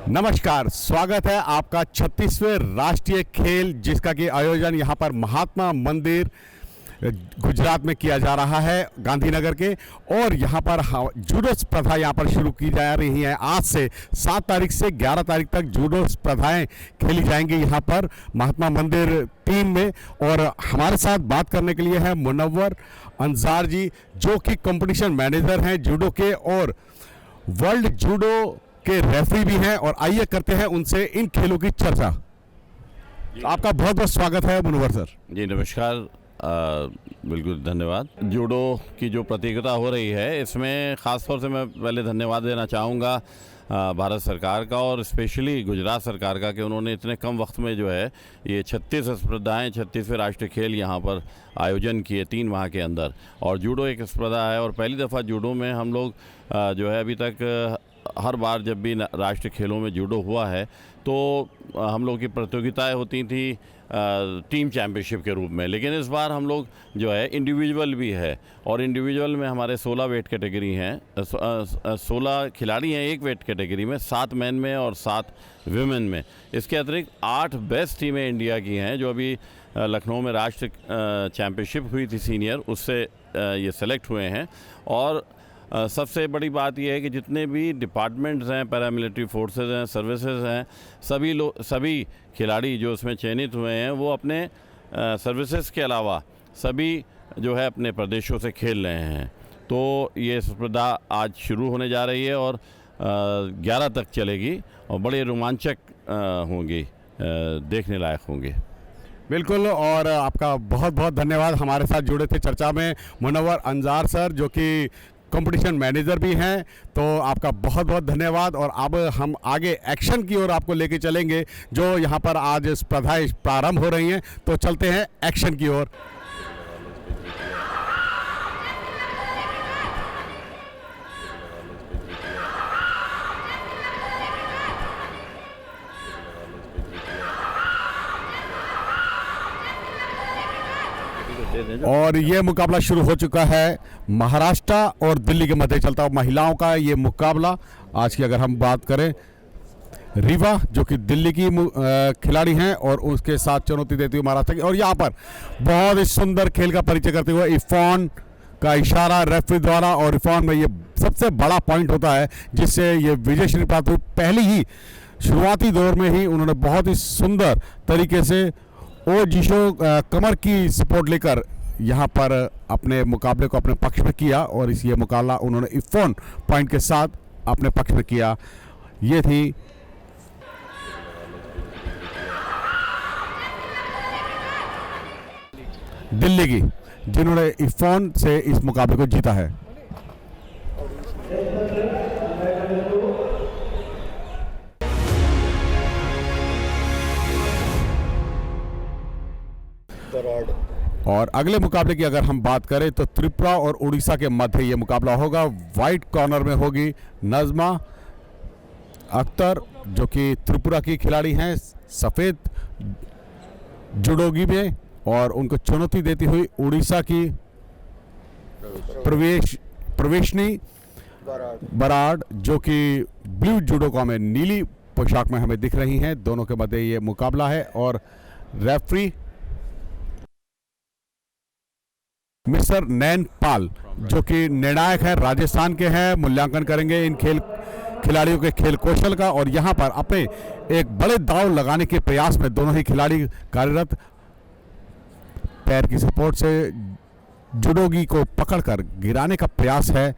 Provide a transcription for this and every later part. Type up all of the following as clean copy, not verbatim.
नमस्कार, स्वागत है आपका 36वें राष्ट्रीय खेल जिसका कि आयोजन यहाँ पर महात्मा मंदिर गुजरात में किया जा रहा है गांधीनगर के। और यहाँ पर जूडो स्पर्धा यहाँ पर शुरू की जा रही है। आज से 7 तारीख से 11 तारीख तक जूडो स्पर्धाएं खेली जाएंगी यहाँ पर महात्मा मंदिर 3 में। और हमारे साथ बात करने के लिए है मुनव्वर अंजार जी, जो कि कंपटीशन मैनेजर हैं जूडो के और वर्ल्ड जूडो के रेफरी भी हैं। और आइए करते हैं उनसे इन खेलों की चर्चा। आपका बहुत बहुत स्वागत है मुनव्वर सर। जी नमस्कार, बिल्कुल धन्यवाद। जूडो की जो प्रतियोगिता हो रही है इसमें ख़ास तौर से मैं पहले धन्यवाद देना चाहूँगा भारत सरकार का और स्पेशली गुजरात सरकार का कि उन्होंने इतने कम वक्त में जो है ये 36 स्पर्धाएँ 36वें राष्ट्रीय खेल यहाँ पर आयोजन किए 3 माह के अंदर। और जूडो एक स्पर्धा है और पहली दफ़ा जूडो में हम लोग जो है अभी तक हर बार जब भी राष्ट्रीय खेलों में जूडो हुआ है तो हम लोग की प्रतियोगिताएं होती थी टीम चैम्पियनशिप के रूप में, लेकिन इस बार हम लोग जो है इंडिविजुअल भी है। और इंडिविजुअल में हमारे 16 वेट कैटेगरी हैं, 16 खिलाड़ी हैं एक वेट कैटेगरी में, 7 मैन में और 7 विमेन में। इसके अतिरिक्त 8 बेस्ट टीमें इंडिया की हैं जो अभी लखनऊ में राष्ट्रीय चैम्पियनशिप हुई थी सीनियर, उससे ये सेलेक्ट हुए हैं। और सबसे बड़ी बात यह है कि जितने भी डिपार्टमेंट्स हैं, पैरामिलिट्री फोर्सेस हैं, सर्विसेज हैं, सभी खिलाड़ी जो उसमें चयनित हुए हैं वो अपने सर्विसेज के अलावा सभी जो है अपने प्रदेशों से खेल रहे हैं। तो ये स्पर्धा आज शुरू होने जा रही है और 11 तक चलेगी और बड़े रोमांचक होंगी, देखने लायक होंगे। बिल्कुल, और आपका बहुत बहुत धन्यवाद। हमारे साथ जुड़े थे चर्चा में मुनव्वर अंजार सर, जो कि कंपटीशन मैनेजर भी हैं। तो आपका बहुत बहुत धन्यवाद। और अब हम आगे एक्शन की ओर आपको लेके चलेंगे, जो यहाँ पर आज स्पर्धाएं प्रारंभ हो रही हैं। तो चलते हैं एक्शन की ओर। और ये मुकाबला शुरू हो चुका है। महाराष्ट्र और दिल्ली के मध्य चलता हुआ महिलाओं का ये मुकाबला। आज की अगर हम बात करें, रीवा जो कि दिल्ली की खिलाड़ी हैं और उसके साथ चुनौती देती हुई महाराष्ट्र की। और यहाँ पर बहुत ही सुंदर खेल का परिचय करते हुए इरफान का इशारा रेफरी द्वारा, और इरफान में ये सबसे बड़ा पॉइंट होता है जिससे ये विजय श्री प्राप्त हुई। पहली ही शुरुआती दौर में ही उन्होंने बहुत ही सुंदर तरीके से ओ जिशो कमर की सपोर्ट लेकर यहाँ पर अपने मुकाबले को अपने पक्ष में किया। और इस ये मुकाबला उन्होंने इरफान पॉइंट के साथ अपने पक्ष में किया। ये थी दिल्ली की, जिन्होंने इरफान से इस मुकाबले को जीता है। और अगले मुकाबले की अगर हम बात करें तो त्रिपुरा और उड़ीसा के मध्य ये मुकाबला होगा। वाइट कॉर्नर में होगी नज़मा अख्तर, जो कि त्रिपुरा की खिलाड़ी हैं, सफ़ेद जुडोगी में। और उनको चुनौती देती हुई उड़ीसा की प्रवेशनी बराड़, जो कि ब्लू जुडोका में नीली पोशाक में हमें दिख रही हैं। दोनों के मध्य ये मुकाबला है। और रेफरी मिस्टर नैन पाल, जो कि निर्णायक है, राजस्थान के हैं, मूल्यांकन करेंगे इन खिलाड़ियों के खेल कौशल का। और यहाँ पर अपने एक बड़े दांव लगाने के प्रयास में दोनों ही खिलाड़ी कार्यरत। पैर की सपोर्ट से जुडोगी को पकड़कर गिराने का प्रयास है।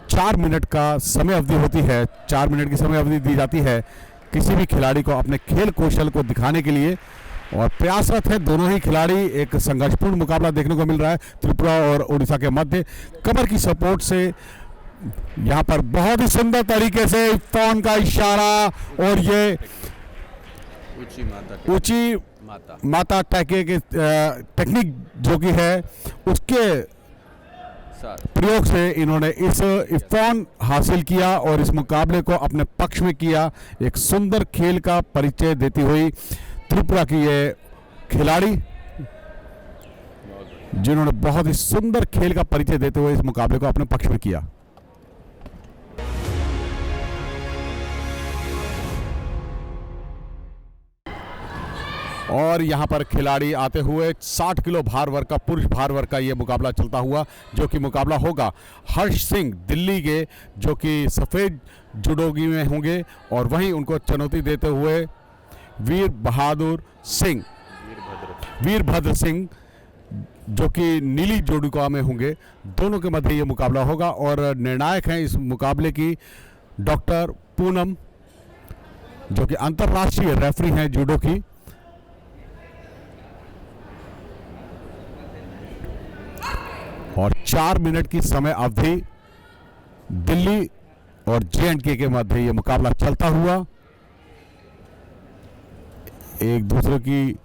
4 मिनट का समय अवधि होती है, 4 मिनट की समय अवधि दी जाती है किसी भी खिलाड़ी को अपने खेल कौशल को दिखाने के लिए। और प्रयासरत है दोनों ही खिलाड़ी। एक संघर्षपूर्ण मुकाबला देखने को मिल रहा है त्रिपुरा और उड़ीसा के मध्य। कमर की सपोर्ट से यहाँ पर बहुत ही सुंदर तरीके से इरफान का इशारा और ये ऊंची माता टेक्निक जो कि है उसके प्रयोग से इन्होंने इस इरफान हासिल किया और इस मुकाबले को अपने पक्ष में किया। एक सुंदर खेल का परिचय देती हुई त्रिपुरा की ये खिलाड़ी, जिन्होंने बहुत ही सुंदर खेल का परिचय देते हुए इस मुकाबले को अपने पक्ष में किया। और यहाँ पर खिलाड़ी आते हुए 60 किलो भार वर्ग का, पुरुष भार वर्ग का ये मुकाबला चलता हुआ, जो कि मुकाबला होगा हर्ष सिंह दिल्ली के, जो कि सफ़ेद जुडोगी में होंगे, और वहीं उनको चुनौती देते हुए वीरभद्र सिंह जो कि नीली जुडोगा में होंगे। दोनों के मध्य ये मुकाबला होगा और निर्णायक हैं इस मुकाबले की डॉक्टर पूनम, जो कि अंतर्राष्ट्रीय रेफरी हैं जूडो की। और 4 मिनट की समय अवधि दिल्ली और J&K के मध्य ये मुकाबला चलता हुआ, एक दूसरे की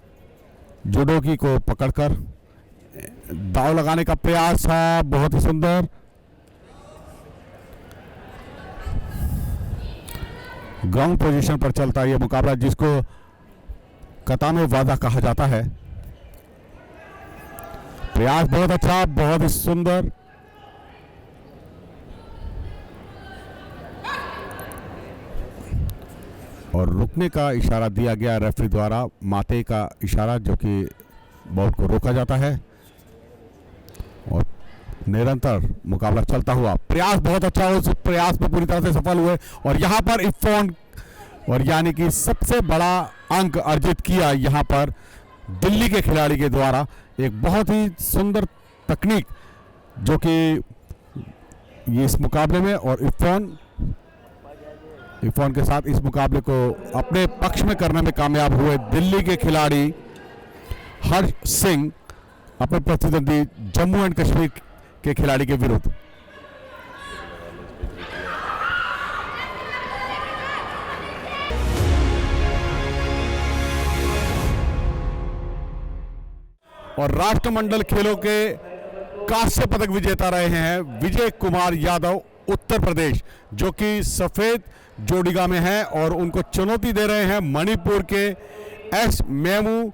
जुडोगी को पकड़कर दाव लगाने का प्रयास था। बहुत ही सुंदर ग्राउंड पोजीशन पर चलता है ये मुकाबला, जिसको कतानो वादा कहा जाता है। प्रयास बहुत अच्छा, बहुत ही सुंदर। और रुकने का इशारा दिया गया रेफरी द्वारा, माते का इशारा, जो कि बॉल को रोका जाता है। और निरंतर मुकाबला चलता हुआ, प्रयास बहुत अच्छा, उस प्रयास में पूरी तरह से सफल हुए। और यहाँ पर इरफान, और यानी कि सबसे बड़ा अंक अर्जित किया यहाँ पर दिल्ली के खिलाड़ी के द्वारा। एक बहुत ही सुंदर तकनीक जो कि ये इस मुकाबले में, और इरफान के साथ इस मुकाबले को अपने पक्ष में करने में कामयाब हुए दिल्ली के खिलाड़ी हर्ष सिंह, अपने प्रतिद्वंदी जम्मू एंड कश्मीर के खिलाड़ी के विरुद्ध। और राष्ट्रमंडल खेलों के कांस्य पदक विजेता रहे हैं विजय कुमार यादव, उत्तर प्रदेश, जो कि सफेद जोड़ीगा में है, और उनको चुनौती दे रहे हैं मणिपुर के एस मेमू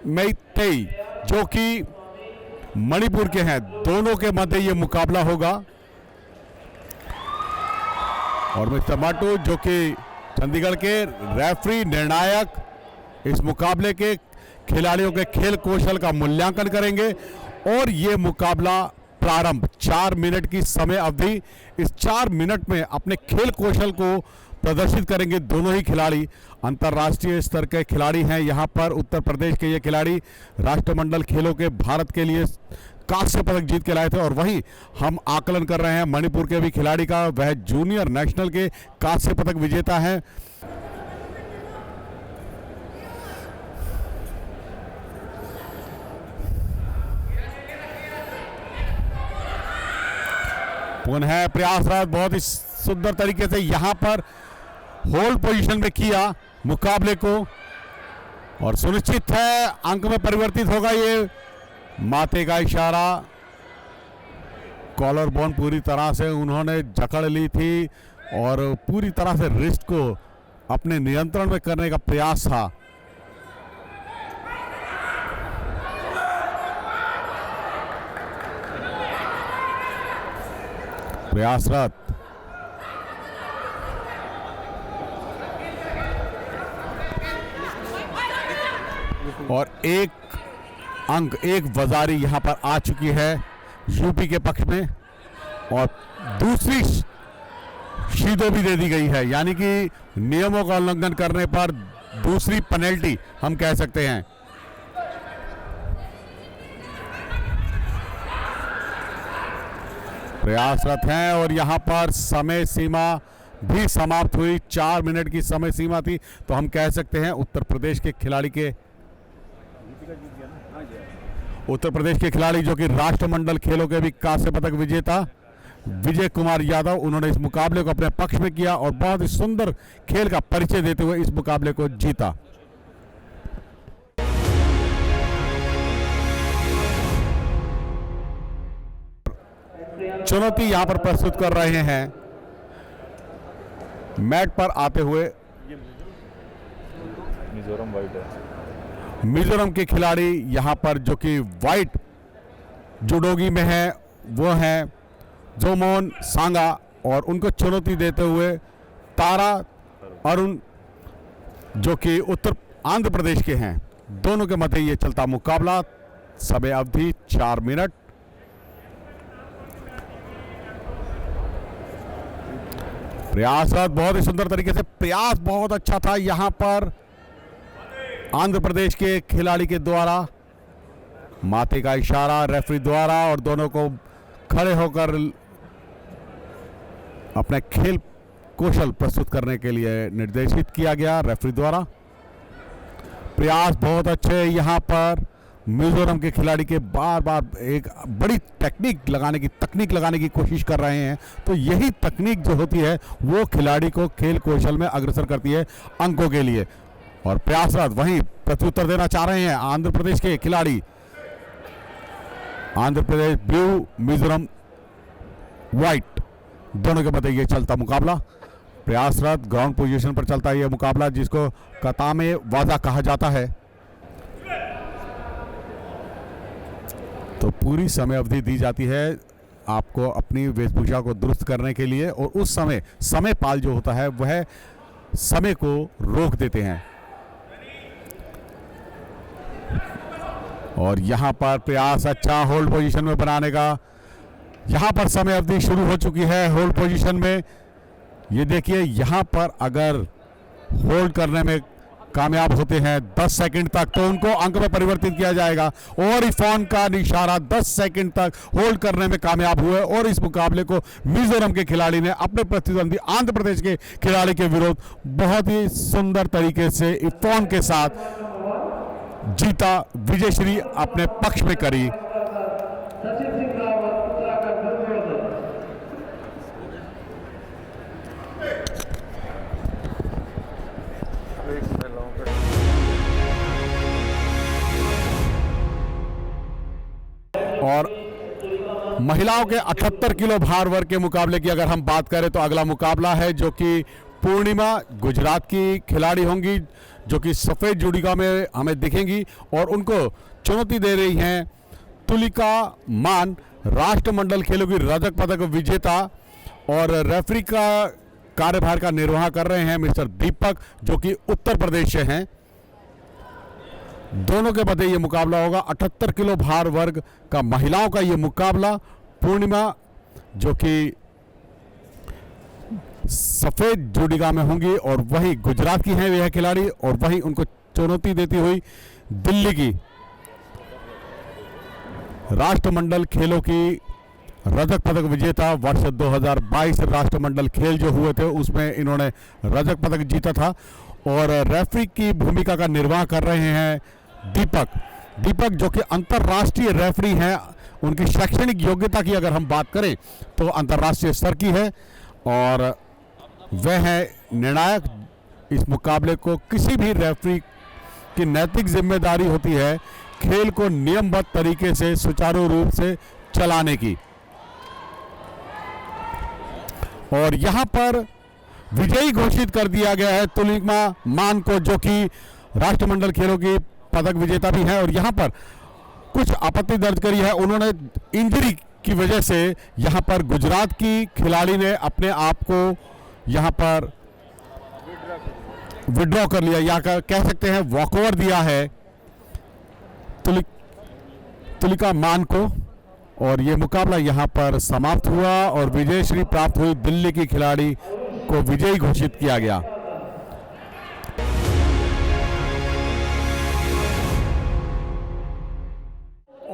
मेइतेई, जो कि मणिपुर के हैं। दोनों के मध्य ये मुकाबला होगा। और मिस्टर माटू, जो कि चंडीगढ़ के रेफरी निर्णायक, इस मुकाबले के खिलाड़ियों के खेल कौशल का मूल्यांकन करेंगे। और ये मुकाबला प्रारंभ 4 मिनट की समय अवधि, इस 4 मिनट में अपने खेल कौशल को प्रदर्शित करेंगे दोनों ही खिलाड़ी। अंतर्राष्ट्रीय स्तर के खिलाड़ी हैं यहाँ पर उत्तर प्रदेश के ये खिलाड़ी, राष्ट्रमंडल खेलों के भारत के लिए कांस्य पदक जीत के लाए थे। और वहीं हम आकलन कर रहे हैं मणिपुर के भी खिलाड़ी का, वह जूनियर नेशनल के कांस्य पदक विजेता है। पुनः प्रयासरत, बहुत ही सुंदर तरीके से यहाँ पर होल्ड पोजीशन में किया मुकाबले को, और सुनिश्चित है अंक में परिवर्तित होगा। ये माते का इशारा, कॉलर बोन पूरी तरह से उन्होंने जकड़ ली थी, और पूरी तरह से रिस्ट को अपने नियंत्रण में करने का प्रयास था। प्रयासरत, और एक अंक, एक वजारी यहां पर आ चुकी है यूपी के पक्ष में, और दूसरी शीदो भी दे दी गई है, यानी कि नियमों का उल्लंघन करने पर दूसरी पेनल्टी हम कह सकते हैं। प्रयासरत हैं, और यहां पर समय सीमा भी समाप्त हुई। 4 मिनट की समय सीमा थी, तो हम कह सकते हैं उत्तर प्रदेश के खिलाड़ी जो कि राष्ट्रमंडल खेलों के भी कांस्य पदक विजेता विजय कुमार यादव, उन्होंने इस मुकाबले को अपने पक्ष में किया और बहुत ही सुंदर खेल का परिचय देते हुए इस मुकाबले को जीता। चुनौती यहां पर प्रस्तुत कर रहे हैं मैट पर आते हुए मिजोरम के खिलाड़ी, यहां पर जो कि वाइट जुडोगी में है, वो हैं जोमोन सांगा, और उनको चुनौती देते हुए तारा अरुण, जो कि आंध्र प्रदेश के हैं। दोनों के मध्य ये चलता मुकाबला। समय अवधि 4 मिनट। प्रयासरत बहुत ही सुंदर तरीके से, प्रयास बहुत अच्छा था यहां पर आंध्र प्रदेश के खिलाड़ी के द्वारा। माथे का इशारा रेफरी द्वारा और दोनों को खड़े होकर अपने खेल कौशल प्रस्तुत करने के लिए निर्देशित किया गया रेफरी द्वारा। प्रयास बहुत अच्छे यहां पर मिजोरम के खिलाड़ी के बार बार एक बड़ी तकनीक लगाने की कोशिश कर रहे हैं। तो यही तकनीक जो होती है वो खिलाड़ी को खेल कौशल में अग्रसर करती है अंकों के लिए। और प्रयासरत वहीं प्रत्युत्तर देना चाह रहे हैं आंध्र प्रदेश के खिलाड़ी। आंध्र प्रदेश ब्लू, मिजोरम व्हाइट, दोनों के मध्य ये चलता मुकाबला। प्रयासरत ग्राउंड पोजीशन पर चलता है यह मुकाबला, जिसको कतामे वाजा कहा जाता है। तो पूरी समय अवधि दी जाती है आपको अपनी वेशभूषा को दुरुस्त करने के लिए, और उस समय पाल जो होता है वह समय को रोक देते हैं। और यहां पर प्रयास अच्छा होल्ड पोजीशन में बनाने का। यहां पर समय अवधि शुरू हो चुकी है होल्ड पोजीशन में। ये देखिए यहां पर अगर होल्ड करने में कामयाब होते हैं 10 सेकंड तक तो उनको अंक में परिवर्तित किया जाएगा। और इरफान का इशारा 10 सेकंड तक होल्ड करने में कामयाब हुए और इस मुकाबले को मिजोरम के खिलाड़ी ने अपने प्रतिद्वंदी आंध्र प्रदेश के खिलाड़ी के विरुद्ध बहुत ही सुंदर तरीके से इरफान के साथ जीता, विजयश्री अपने पक्ष में करी। और महिलाओं के 78 किलो भार वर्ग के मुकाबले की अगर हम बात करें तो अगला मुकाबला है जो कि पूर्णिमा गुजरात की खिलाड़ी होंगी, जो कि सफेद जुड़ीगा में हमें दिखेंगी और उनको चुनौती दे रही हैं तुलिका मान, राष्ट्रमंडल खेलों की रजत पदक विजेता। और रेफरी का कार्यभार का निर्वाह कर रहे हैं मिस्टर दीपक, जो कि उत्तर प्रदेश से हैं। दोनों के मध्य ये मुकाबला होगा 78 किलो भार वर्ग का महिलाओं का ये मुकाबला। पूर्णिमा जो कि सफेद जुड़ीगा में होंगी और वही गुजरात की हैं यह खिलाड़ी, और वही उनको चुनौती देती हुई दिल्ली की राष्ट्रमंडल खेलों की रजत पदक विजेता। वर्ष 2022 राष्ट्रमंडल खेल जो हुए थे उसमें इन्होंने रजत पदक जीता था। और रेफरी की भूमिका का निर्वाह कर रहे हैं दीपक जो कि अंतर्राष्ट्रीय रेफरी हैं। उनकी शैक्षणिक योग्यता की अगर हम बात करें तो अंतर्राष्ट्रीय स्तर की है और वह है निर्णायक। इस मुकाबले को किसी भी रेफरी की नैतिक जिम्मेदारी होती है खेल को नियमबद्ध तरीके से सुचारू रूप से चलाने की। और यहां पर विजयी घोषित कर दिया गया है तुलिका मान को, जो कि राष्ट्रमंडल खेलों की पदक विजेता भी है। और यहां पर कुछ आपत्ति दर्ज करी है, उन्होंने इंजरी की वजह से यहां पर गुजरात की खिलाड़ी ने अपने आप को यहां पर विड्रॉ कर लिया या कह सकते हैं वॉकओवर दिया है तुलिका मान को। और ये मुकाबला यहां पर समाप्त हुआ और विजयश्री प्राप्त हुई दिल्ली की खिलाड़ी को विजयी घोषित किया गया।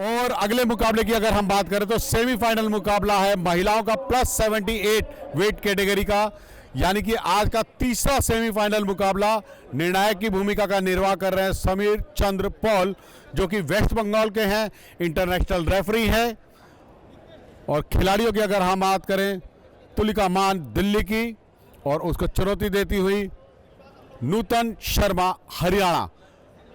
और अगले मुकाबले की अगर हम बात करें तो सेमीफाइनल मुकाबला है महिलाओं का +78 वेट कैटेगरी का, यानी कि आज का तीसरा सेमीफाइनल मुकाबला। निर्णायक की भूमिका का निर्वाह कर रहे हैं समीर चंद्र पॉल, जो कि वेस्ट बंगाल के हैं, इंटरनेशनल रेफरी हैं। और खिलाड़ियों की अगर हम बात करें तुलिका मान दिल्ली की और उसको चुनौती देती हुई नूतन शर्मा हरियाणा।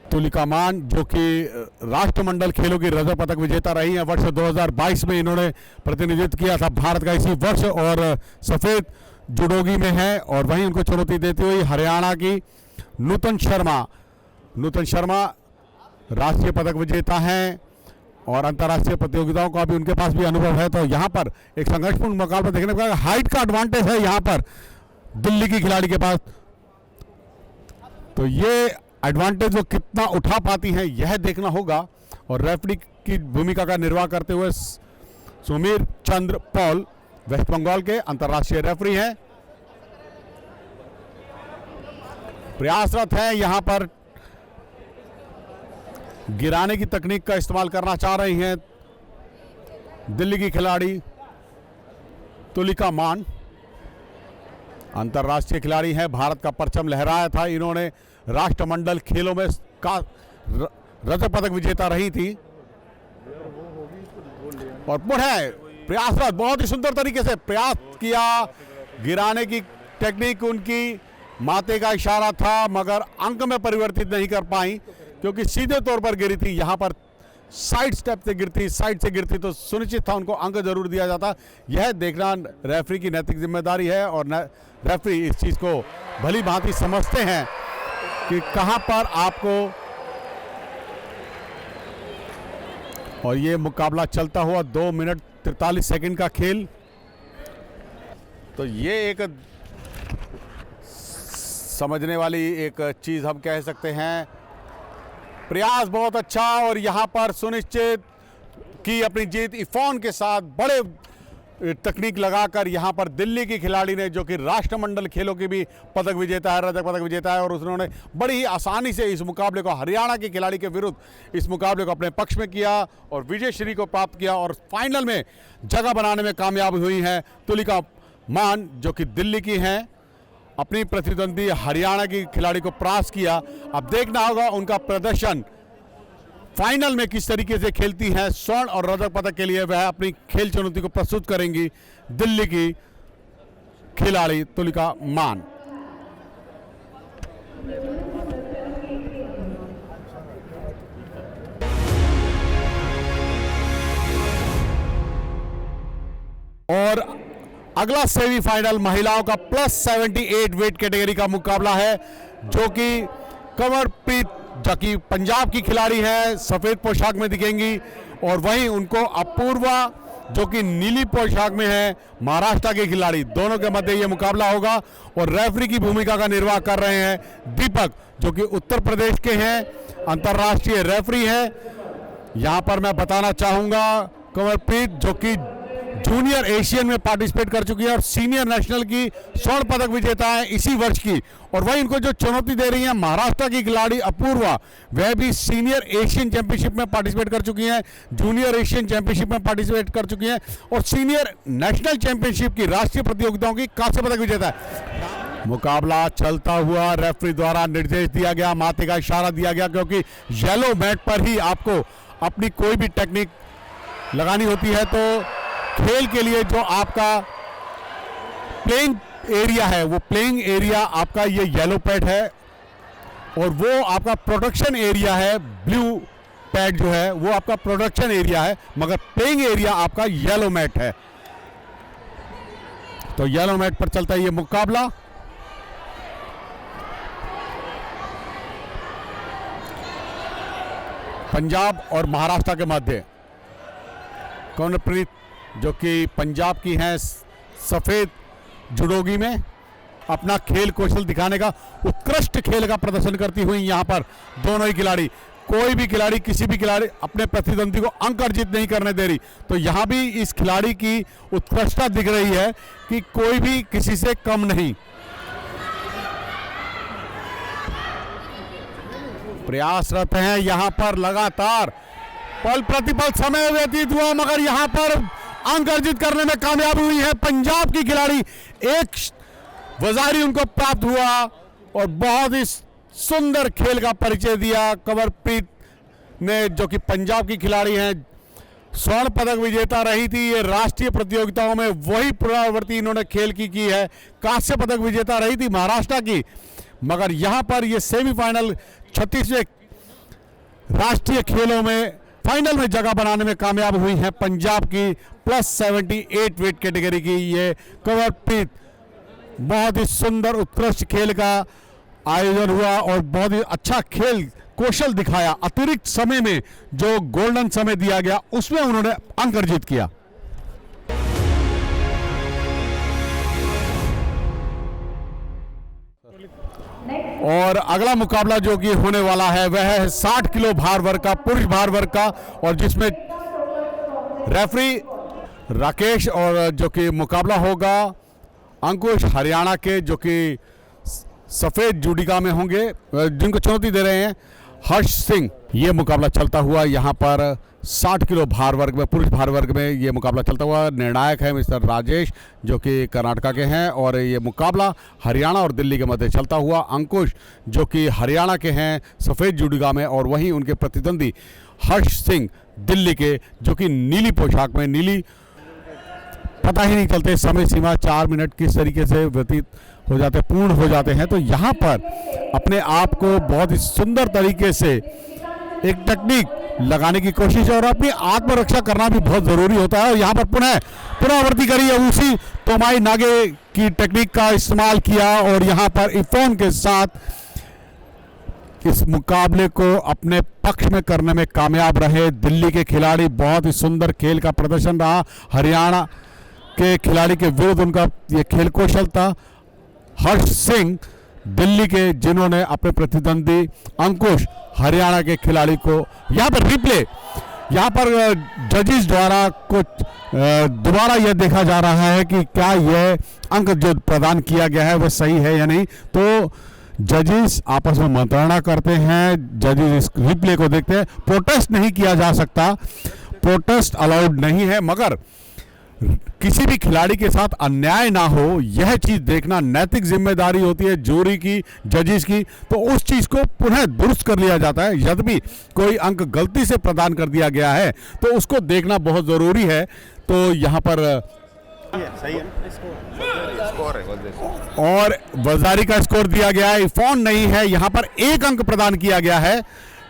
तुलिका मान जो कि राष्ट्रमंडल खेलों की रजत पदक विजेता रही हैं, वर्ष 2022 में इन्होंने प्रतिनिधित्व किया था भारत का इसी वर्ष और सफेद जुडोगी में है। और वहीं उनको चुनौती देती हुई हरियाणा की नूतन शर्मा राष्ट्रीय पदक विजेता हैं और अंतर्राष्ट्रीय प्रतियोगिताओं का भी उनके पास भी अनुभव है। तो यहाँ पर एक संघर्षपूर्ण मुकाबला देखने को मिला। हाइट का एडवांटेज है यहाँ पर दिल्ली की खिलाड़ी के पास। तो ये एडवांटेज वो कितना उठा पाती हैं यह देखना होगा। और रेफरी की भूमिका का निर्वाह करते हुए सुमीर चंद्र पॉल वेस्ट बंगाल के अंतर्राष्ट्रीय रेफरी हैं, प्रयासरत हैं, यहां पर गिराने की तकनीक का इस्तेमाल करना चाह रही हैं दिल्ली की खिलाड़ी तुलिका मान। अंतर्राष्ट्रीय खिलाड़ी हैं, भारत का परचम लहराया था, इन्होंने राष्ट्रमंडल खेलों में रजत पदक विजेता रही थी। और पुनः प्रयासरत, बहुत ही सुंदर तरीके से प्रयास किया, गिराने की टेक्निक उनकी माथे का इशारा था, मगर अंक में परिवर्तित नहीं कर पाई क्योंकि सीधे तौर पर गिरी थी। यहां पर साइड स्टेप से गिरती, साइड से गिरती तो सुनिश्चित था उनको अंक जरूर दिया जाता। यह देखना रेफरी की नैतिक जिम्मेदारी है और रेफरी इस चीज को भली भांति समझते हैं कि कहां पर आपको। और ये मुकाबला चलता हुआ 2 मिनट 43 सेकंड का खेल। तो ये एक समझने वाली एक चीज हम कह सकते हैं। प्रयास बहुत अच्छा और यहां पर सुनिश्चित की अपनी जीत इफॉन के साथ बड़े तकनीक लगाकर यहां पर दिल्ली की खिलाड़ी ने, जो कि राष्ट्रमंडल खेलों की भी पदक विजेता है, रजत पदक विजेता है, और उन्होंने बड़ी ही आसानी से इस मुकाबले को हरियाणा की खिलाड़ी के विरुद्ध इस मुकाबले को अपने पक्ष में किया और विजय श्री को प्राप्त किया और फाइनल में जगह बनाने में कामयाब हुई हैं तुलिका मान, जो कि दिल्ली की हैं। अपनी प्रतिद्वंदी हरियाणा की खिलाड़ी को परास्त किया। अब देखना होगा उनका प्रदर्शन फाइनल में किस तरीके से खेलती हैं। स्वर्ण और रजत पदक के लिए वह अपनी खेल चुनौती को प्रस्तुत करेंगी दिल्ली की खिलाड़ी तुलिका मान। और अगला सेमीफाइनल महिलाओं का +78 वेट कैटेगरी का मुकाबला है, जो कि कंवरप्रीत, जो कि पंजाब की खिलाड़ी है, सफेद पोशाक में दिखेंगी, और वहीं उनको अपूर्वा, जो कि नीली पोशाक में है, महाराष्ट्र के खिलाड़ी। दोनों के मध्य यह मुकाबला होगा और रेफरी की भूमिका का निर्वाह कर रहे हैं दीपक, जो कि उत्तर प्रदेश के हैं, अंतर्राष्ट्रीय रेफरी है। यहां पर मैं बताना चाहूंगा कंवरप्रीत, जो कि जूनियर एशियन में पार्टिसिपेट कर चुकी है और सीनियर नेशनल की स्वर्ण पदक विजेता है इसी वर्ष की। और वहीं इनको जो चुनौती दे रही है महाराष्ट्र की खिलाड़ी अपूर्वा, वह भी सीनियर एशियन चैंपियनशिप में पार्टिसिपेट कर चुकी हैं, जूनियर एशियन चैंपियनशिप में पार्टिसिपेट कर चुकी हैं और सीनियर नेशनल चैंपियनशिप की राष्ट्रीय प्रतियोगिताओं की कांस्य पदक विजेता है। मुकाबला चलता हुआ, रेफरी द्वारा निर्देश दिया गया, माथे का इशारा दिया गया, क्योंकि येलो मैट पर ही आपको अपनी कोई भी टेक्निक लगानी होती है। तो खेल के लिए जो आपका प्लेइंग एरिया है, वो प्लेइंग एरिया आपका ये येलो पैड है और वो आपका प्रोडक्शन एरिया है, ब्लू पैड जो है वो आपका प्रोडक्शन एरिया है, मगर प्लेइंग एरिया आपका येलो मैट है। तो येलो मैट पर चलता है ये मुकाबला। पंजाब और महाराष्ट्र के मध्य कंवरप्रीत, जो कि पंजाब की हैं, सफेद जुडोगी में अपना खेल कौशल दिखाने का, उत्कृष्ट खेल का प्रदर्शन करती हुई यहां पर दोनों ही खिलाड़ी, कोई भी खिलाड़ी किसी भी खिलाड़ी अपने प्रतिद्वंदी को अंक अर्जित नहीं करने दे रही। तो यहां भी इस खिलाड़ी की उत्कृष्टता दिख रही है कि कोई भी किसी से कम नहीं। प्रयासरत हैं यहां पर, लगातार पल प्रतिपल समय व्यतीत हुआ, मगर यहां पर अंक अर्जित करने में कामयाब हुई है पंजाब की खिलाड़ी। एक वजारी उनको प्राप्त हुआ और बहुत ही सुंदर खेल का परिचय दिया कंवरप्रीत ने, जो कि पंजाब की खिलाड़ी हैं, स्वर्ण पदक विजेता रही थी। ये राष्ट्रीय प्रतियोगिताओं में वही पुनरावृत्ति इन्होंने खेल की है। कांस्य पदक विजेता रही थी महाराष्ट्र की, मगर यहां पर ये सेमीफाइनल 36वें राष्ट्रीय खेलों में फाइनल में जगह बनाने में कामयाब हुई है पंजाब की +78 वेट कैटेगरी की ये कंवरप्रीत। बहुत ही सुंदर उत्कृष्ट खेल का आयोजन हुआ और बहुत ही अच्छा खेल कौशल दिखाया। अतिरिक्त समय में जो गोल्डन समय दिया गया उसमें उन्होंने अंक अर्जित किया। और अगला मुकाबला जो कि होने वाला है वह है 60 किलो भार वर्ग का, पुरुष भार वर्ग का, और जिसमें रेफरी राकेश और जो कि मुकाबला होगा अंकुश हरियाणा के, जो कि सफ़ेद जुडिका में होंगे, जिनको चुनौती दे रहे हैं हर्ष सिंह। ये मुकाबला चलता हुआ यहाँ पर 60 किलो भार वर्ग में, पुरुष भार वर्ग में ये मुकाबला चलता हुआ। निर्णायक है मिस्टर राजेश जो कि कर्नाटका के हैं, और ये मुकाबला हरियाणा और दिल्ली के मध्य चलता हुआ। अंकुश जो कि हरियाणा के हैं सफ़ेद जुडिका में, और वहीं उनके प्रतिद्वंदी हर्ष सिंह दिल्ली के, जो कि नीली पोशाक में, नीली पता ही नहीं चलते समय सीमा 4 मिनट किस तरीके से व्यतीत हो जाते, पूर्ण हो जाते हैं। तो यहाँ पर अपने आप को बहुत ही सुंदर तरीके से एक टेक्निक लगाने की कोशिश है, और अपनी आत्मरक्षा करना भी बहुत ज़रूरी होता है। और यहाँ पर पुनरावृत्ति करी है, उसी तोमाई नागे की टेक्निक का इस्तेमाल किया, और यहाँ पर इफोन के साथ इस मुकाबले को अपने पक्ष में करने में कामयाब रहे दिल्ली के खिलाड़ी। बहुत ही सुंदर खेल का प्रदर्शन रहा हरियाणा के खिलाड़ी के विरुद्ध, उनका ये खेल कौशल था। हर्ष सिंह दिल्ली के, जिन्होंने अपने प्रतिद्वंदी अंकुश हरियाणा के खिलाड़ी को यहाँ पर रिप्ले, यहाँ पर जजेस द्वारा कुछ दोबारा यह देखा जा रहा है कि क्या यह अंक जो प्रदान किया गया है वह सही है या नहीं। तो जजेस आपस में मंत्रणा करते हैं, जजेस इस रिप्ले को देखते हैं। प्रोटेस्ट नहीं किया जा सकता, प्रोटेस्ट अलाउड नहीं है, मगर किसी भी खिलाड़ी के साथ अन्याय ना हो यह चीज देखना नैतिक जिम्मेदारी होती है जूरी की, जजेस की। तो उस चीज को पुनः दुरुस्त कर लिया जाता है। यदि कोई अंक गलती से प्रदान कर दिया गया है तो उसको देखना बहुत जरूरी है। तो यहाँ पर सही है, स्कोर है, और वजारी का स्कोर दिया गया है, इफोन नहीं है। यहाँ पर 1 अंक प्रदान किया गया है।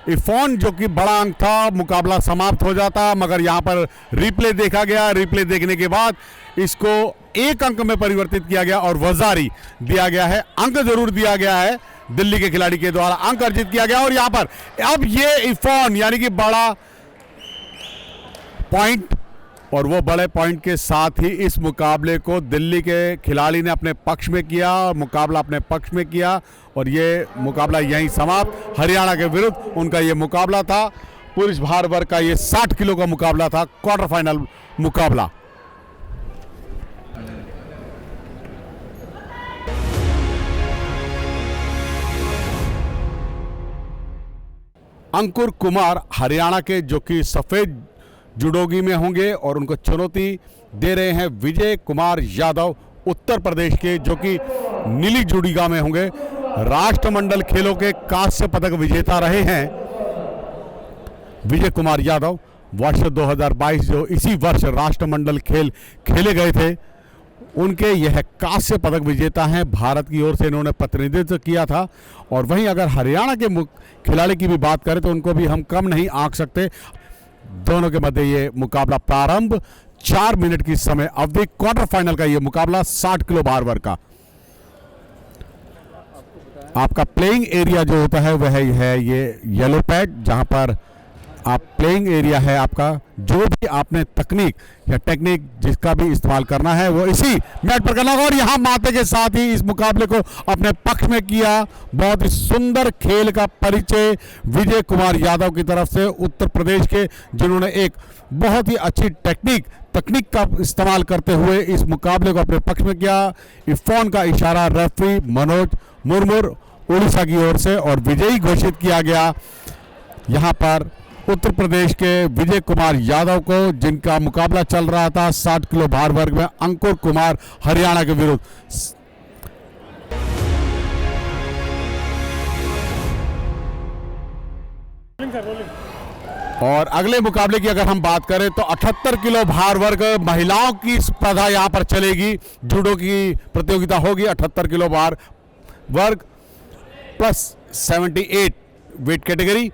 इफोन जो कि बड़ा अंक था, मुकाबला समाप्त हो जाता, मगर यहाँ पर रिप्ले देखा गया। रिप्ले देखने के बाद इसको 1 अंक में परिवर्तित किया गया, और वजारी दिया गया है, अंक जरूर दिया गया है दिल्ली के खिलाड़ी के द्वारा, अंक अर्जित किया गया। और यहाँ पर अब ये इफोन यानी कि बड़ा पॉइंट, और वो बड़े पॉइंट के साथ ही इस मुकाबले को दिल्ली के खिलाड़ी ने अपने पक्ष में किया, और मुकाबला अपने पक्ष में किया, और ये मुकाबला यहीं समाप्त। हरियाणा के विरुद्ध उनका ये मुकाबला था, पुरुष भार वर्ग का ये 60 किलो का मुकाबला था, क्वार्टर फाइनल मुकाबला। अंकुर कुमार हरियाणा के, जो कि सफेद जुडोगी में होंगे, और उनको चुनौती दे रहे हैं विजय कुमार यादव उत्तर प्रदेश के, जो कि नीली जुडिका में होंगे। राष्ट्रमंडल खेलों के कांस्य पदक विजेता रहे हैं विजय कुमार यादव। वर्ष 2022 जो इसी वर्ष राष्ट्रमंडल खेल खेले गए थे, उनके यह कांस्य पदक विजेता हैं। भारत की ओर से इन्होंने प्रतिनिधित्व किया था। और वहीं अगर हरियाणा के खिलाड़ी की भी बात करें तो उनको भी हम कम नहीं आंक सकते। दोनों के मध्य ये मुकाबला प्रारंभ, 4 मिनट की समय अवधि, क्वार्टर फाइनल का ये मुकाबला 60 किलो भार वर्ग का। आपका प्लेइंग एरिया जो होता है वह है ये येलो पैड, जहां पर आप प्लेइंग एरिया है आपका। जो भी आपने तकनीक या टेक्निक जिसका भी इस्तेमाल करना है वो इसी मैट पर करना होगा। और यहाँ माते के साथ ही इस मुकाबले को अपने पक्ष में किया। बहुत ही सुंदर खेल का परिचय विजय कुमार यादव की तरफ से, उत्तर प्रदेश के, जिन्होंने एक बहुत ही अच्छी तकनीक का इस्तेमाल करते हुए इस मुकाबले को अपने पक्ष में किया। इफोन का इशारा रेफरी मनोज मुर्मुर उड़ीसा की ओर से, और विजयी घोषित किया गया यहाँ पर उत्तर प्रदेश के विजय कुमार यादव को, जिनका मुकाबला चल रहा था 60 किलो भार वर्ग में अंकुर कुमार हरियाणा के विरुद्ध। और अगले मुकाबले की अगर हम बात करें तो 78 किलो भार वर्ग महिलाओं की स्पर्धा यहां पर चलेगी। जूडो की प्रतियोगिता होगी 78 किलो भार वर्ग प्लस 78 वेट कैटेगरी।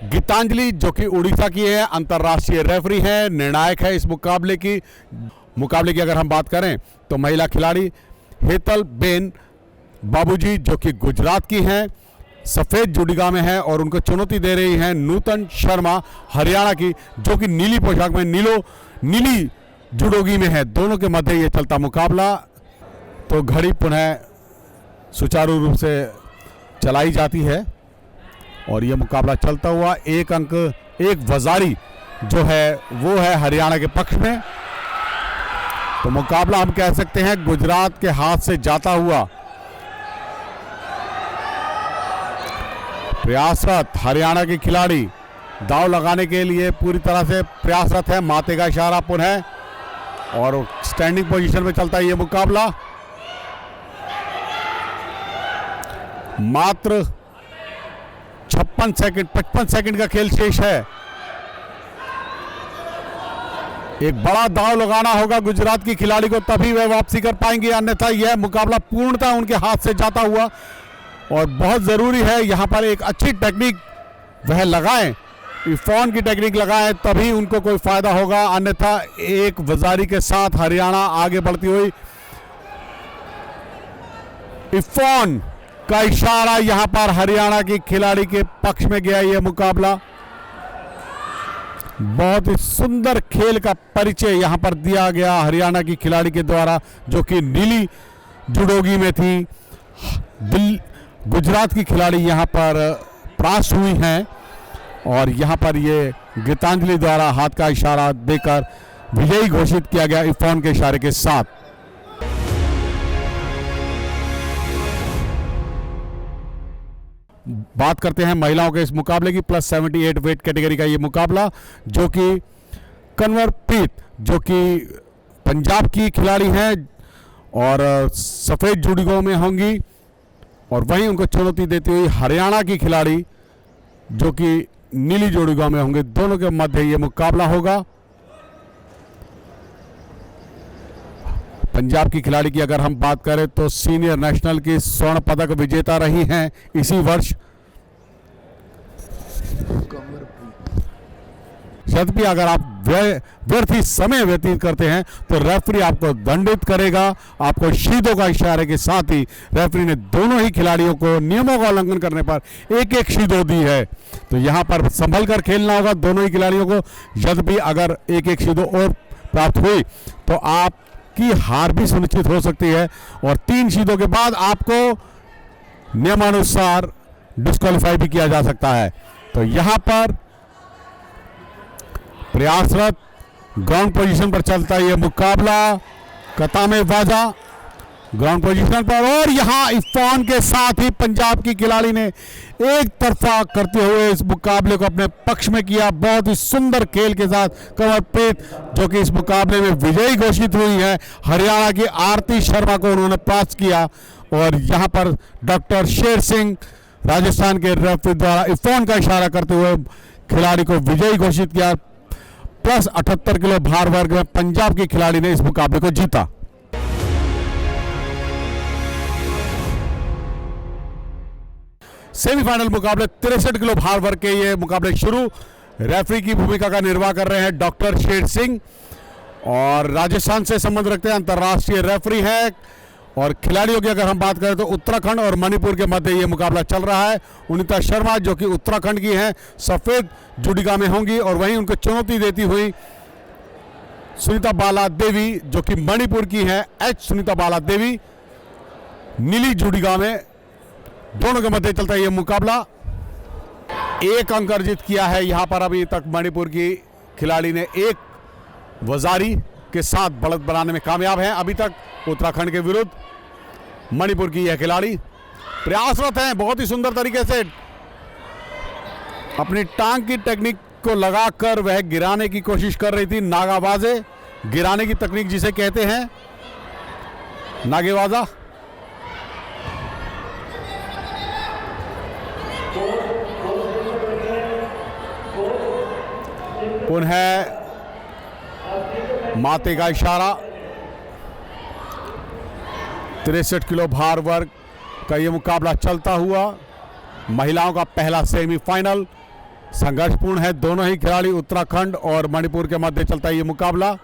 गीतांजलि जो कि उड़ीसा की है, अंतर्राष्ट्रीय रेफरी है, निर्णायक है इस मुकाबले की अगर हम बात करें तो महिला खिलाड़ी हेतल बेन बाबूजी जो कि गुजरात की हैं, सफ़ेद जुडिका में है, और उनको चुनौती दे रही हैं नूतन शर्मा हरियाणा की, जो कि नीली पोशाक में नीली जुडोगी में है। दोनों के मध्य ये चलता मुकाबला। तो घड़ी पुनः सुचारू रूप से चलाई जाती है और ये मुकाबला चलता हुआ एक अंक एक वजारी जो है वो है हरियाणा के पक्ष में। तो मुकाबला हम कह सकते हैं गुजरात के हाथ से जाता हुआ। प्रयासरत हरियाणा के खिलाड़ी दाव लगाने के लिए पूरी तरह से प्रयासरत है। माथे का इशारा पुनः और स्टैंडिंग पोजीशन में चलता है ये मुकाबला। मात्र 55 सेकंड का खेल शेष है। एक बड़ा दाव लगाना होगा गुजरात की खिलाड़ी को, तभी वह वापसी कर पाएंगे, अन्यथा यह मुकाबला पूर्णतः उनके हाथ से जाता हुआ। और बहुत जरूरी है यहां पर एक अच्छी टेक्निक वह लगाएं, इरफान की टेक्निक लगाएं, तभी उनको कोई फायदा होगा, अन्यथा एक वजारी के साथ हरियाणा आगे बढ़ती हुई। इरफान का इशारा यहां पर हरियाणा की खिलाड़ी के पक्ष में गया। यह मुकाबला बहुत ही सुंदर खेल का परिचय यहां पर दिया गया हरियाणा की खिलाड़ी के द्वारा, जो कि नीली जुडोगी में थी। गुजरात की खिलाड़ी यहां पर पास हुई हैं और यहां पर ये गीतांजलि द्वारा हाथ का इशारा देकर विजयी घोषित किया गया इरफान के इशारे के साथ। बात करते हैं महिलाओं के इस मुकाबले की। +78 वेट कैटेगरी का ये मुकाबला, जो कि कन्वरप्रीत जो कि पंजाब की खिलाड़ी हैं और सफ़ेद जुड़ियों में होंगी, और वहीं उनको चुनौती देती हुई हरियाणा की खिलाड़ी जो कि नीली जोड़ीगांव में होंगे। दोनों के मध्य ये मुकाबला होगा। पंजाब की खिलाड़ी की अगर हम बात करें तो सीनियर नेशनल की स्वर्ण पदक विजेता रही हैं इसी वर्ष। यद्यपि अगर आप व्यर्थी समय व्यतीत करते हैं तो रेफरी आपको दंडित करेगा। आपको शीदों का इशारे के साथ ही रेफरी ने दोनों ही खिलाड़ियों को नियमों का उल्लंघन करने पर एक एक शीदो दी है। तो यहां पर संभल कर खेलना होगा दोनों ही खिलाड़ियों को। यद्यपि अगर एक एक शीदो और प्राप्त हुई तो आपकी हार भी सुनिश्चित हो सकती है, और 3 शीदों के बाद आपको नियमानुसार डिस्क्वालीफाई भी किया जा सकता है। तो यहां पर प्रयासरत ग्राउंड पोजीशन पर चलता है यह मुकाबला। कता में वाजा ग्राउंड पोजीशन पर, और यहां इरफान के साथ ही पंजाब की खिलाड़ी ने एक तरफा करते हुए इस मुकाबले को अपने पक्ष में किया। बहुत ही सुंदर खेल के साथ कमलप्रीत जो कि इस मुकाबले में विजयी घोषित हुई है। हरियाणा की आरती शर्मा को उन्होंने पास किया, और यहां पर डॉक्टर शेर सिंह राजस्थान के रेफरी द्वारा इरफान का इशारा करते हुए खिलाड़ी को विजयी घोषित किया। +78 किलो भार वर्ग में पंजाब की खिलाड़ी ने इस मुकाबले को जीता। सेमीफाइनल मुकाबले 63 किलो भार वर्ग के ये मुकाबले शुरू। रेफरी की भूमिका का निर्वाह कर रहे हैं डॉक्टर शेर सिंह, और राजस्थान से संबंध रखते हैं, अंतर्राष्ट्रीय रेफरी है। और खिलाड़ियों की अगर हम बात करें तो उत्तराखंड और मणिपुर के मध्य ये मुकाबला चल रहा है। उनिता शर्मा जो कि उत्तराखंड की हैं, सफ़ेद जुडिका में होंगी, और वहीं उनको चुनौती देती हुई सुनीता बाला देवी जो कि मणिपुर की हैं, सुनीता बाला देवी नीली जुडिका में। दोनों के मध्य चलता है ये मुकाबला। एक अंक अर्जित किया है यहां पर अभी तक मणिपुर की खिलाड़ी ने, एक वजारी के साथ बढ़त बनाने में कामयाब है अभी तक उत्तराखंड के विरुद्ध। मणिपुर की यह खिलाड़ी प्रयासरत हैं, बहुत ही सुंदर तरीके से अपनी टांग की टेक्निक को लगाकर वह गिराने की कोशिश कर रही थी। नागावाजे गिराने की तकनीक जिसे कहते हैं, नागेवाजा। पुनः माथे का इशारा। 63 किलो भार वर्ग का ये मुकाबला चलता हुआ। महिलाओं का पहला सेमीफाइनल संघर्षपूर्ण है। दोनों ही खिलाड़ी उत्तराखंड और मणिपुर के मध्य चलता है ये मुकाबला।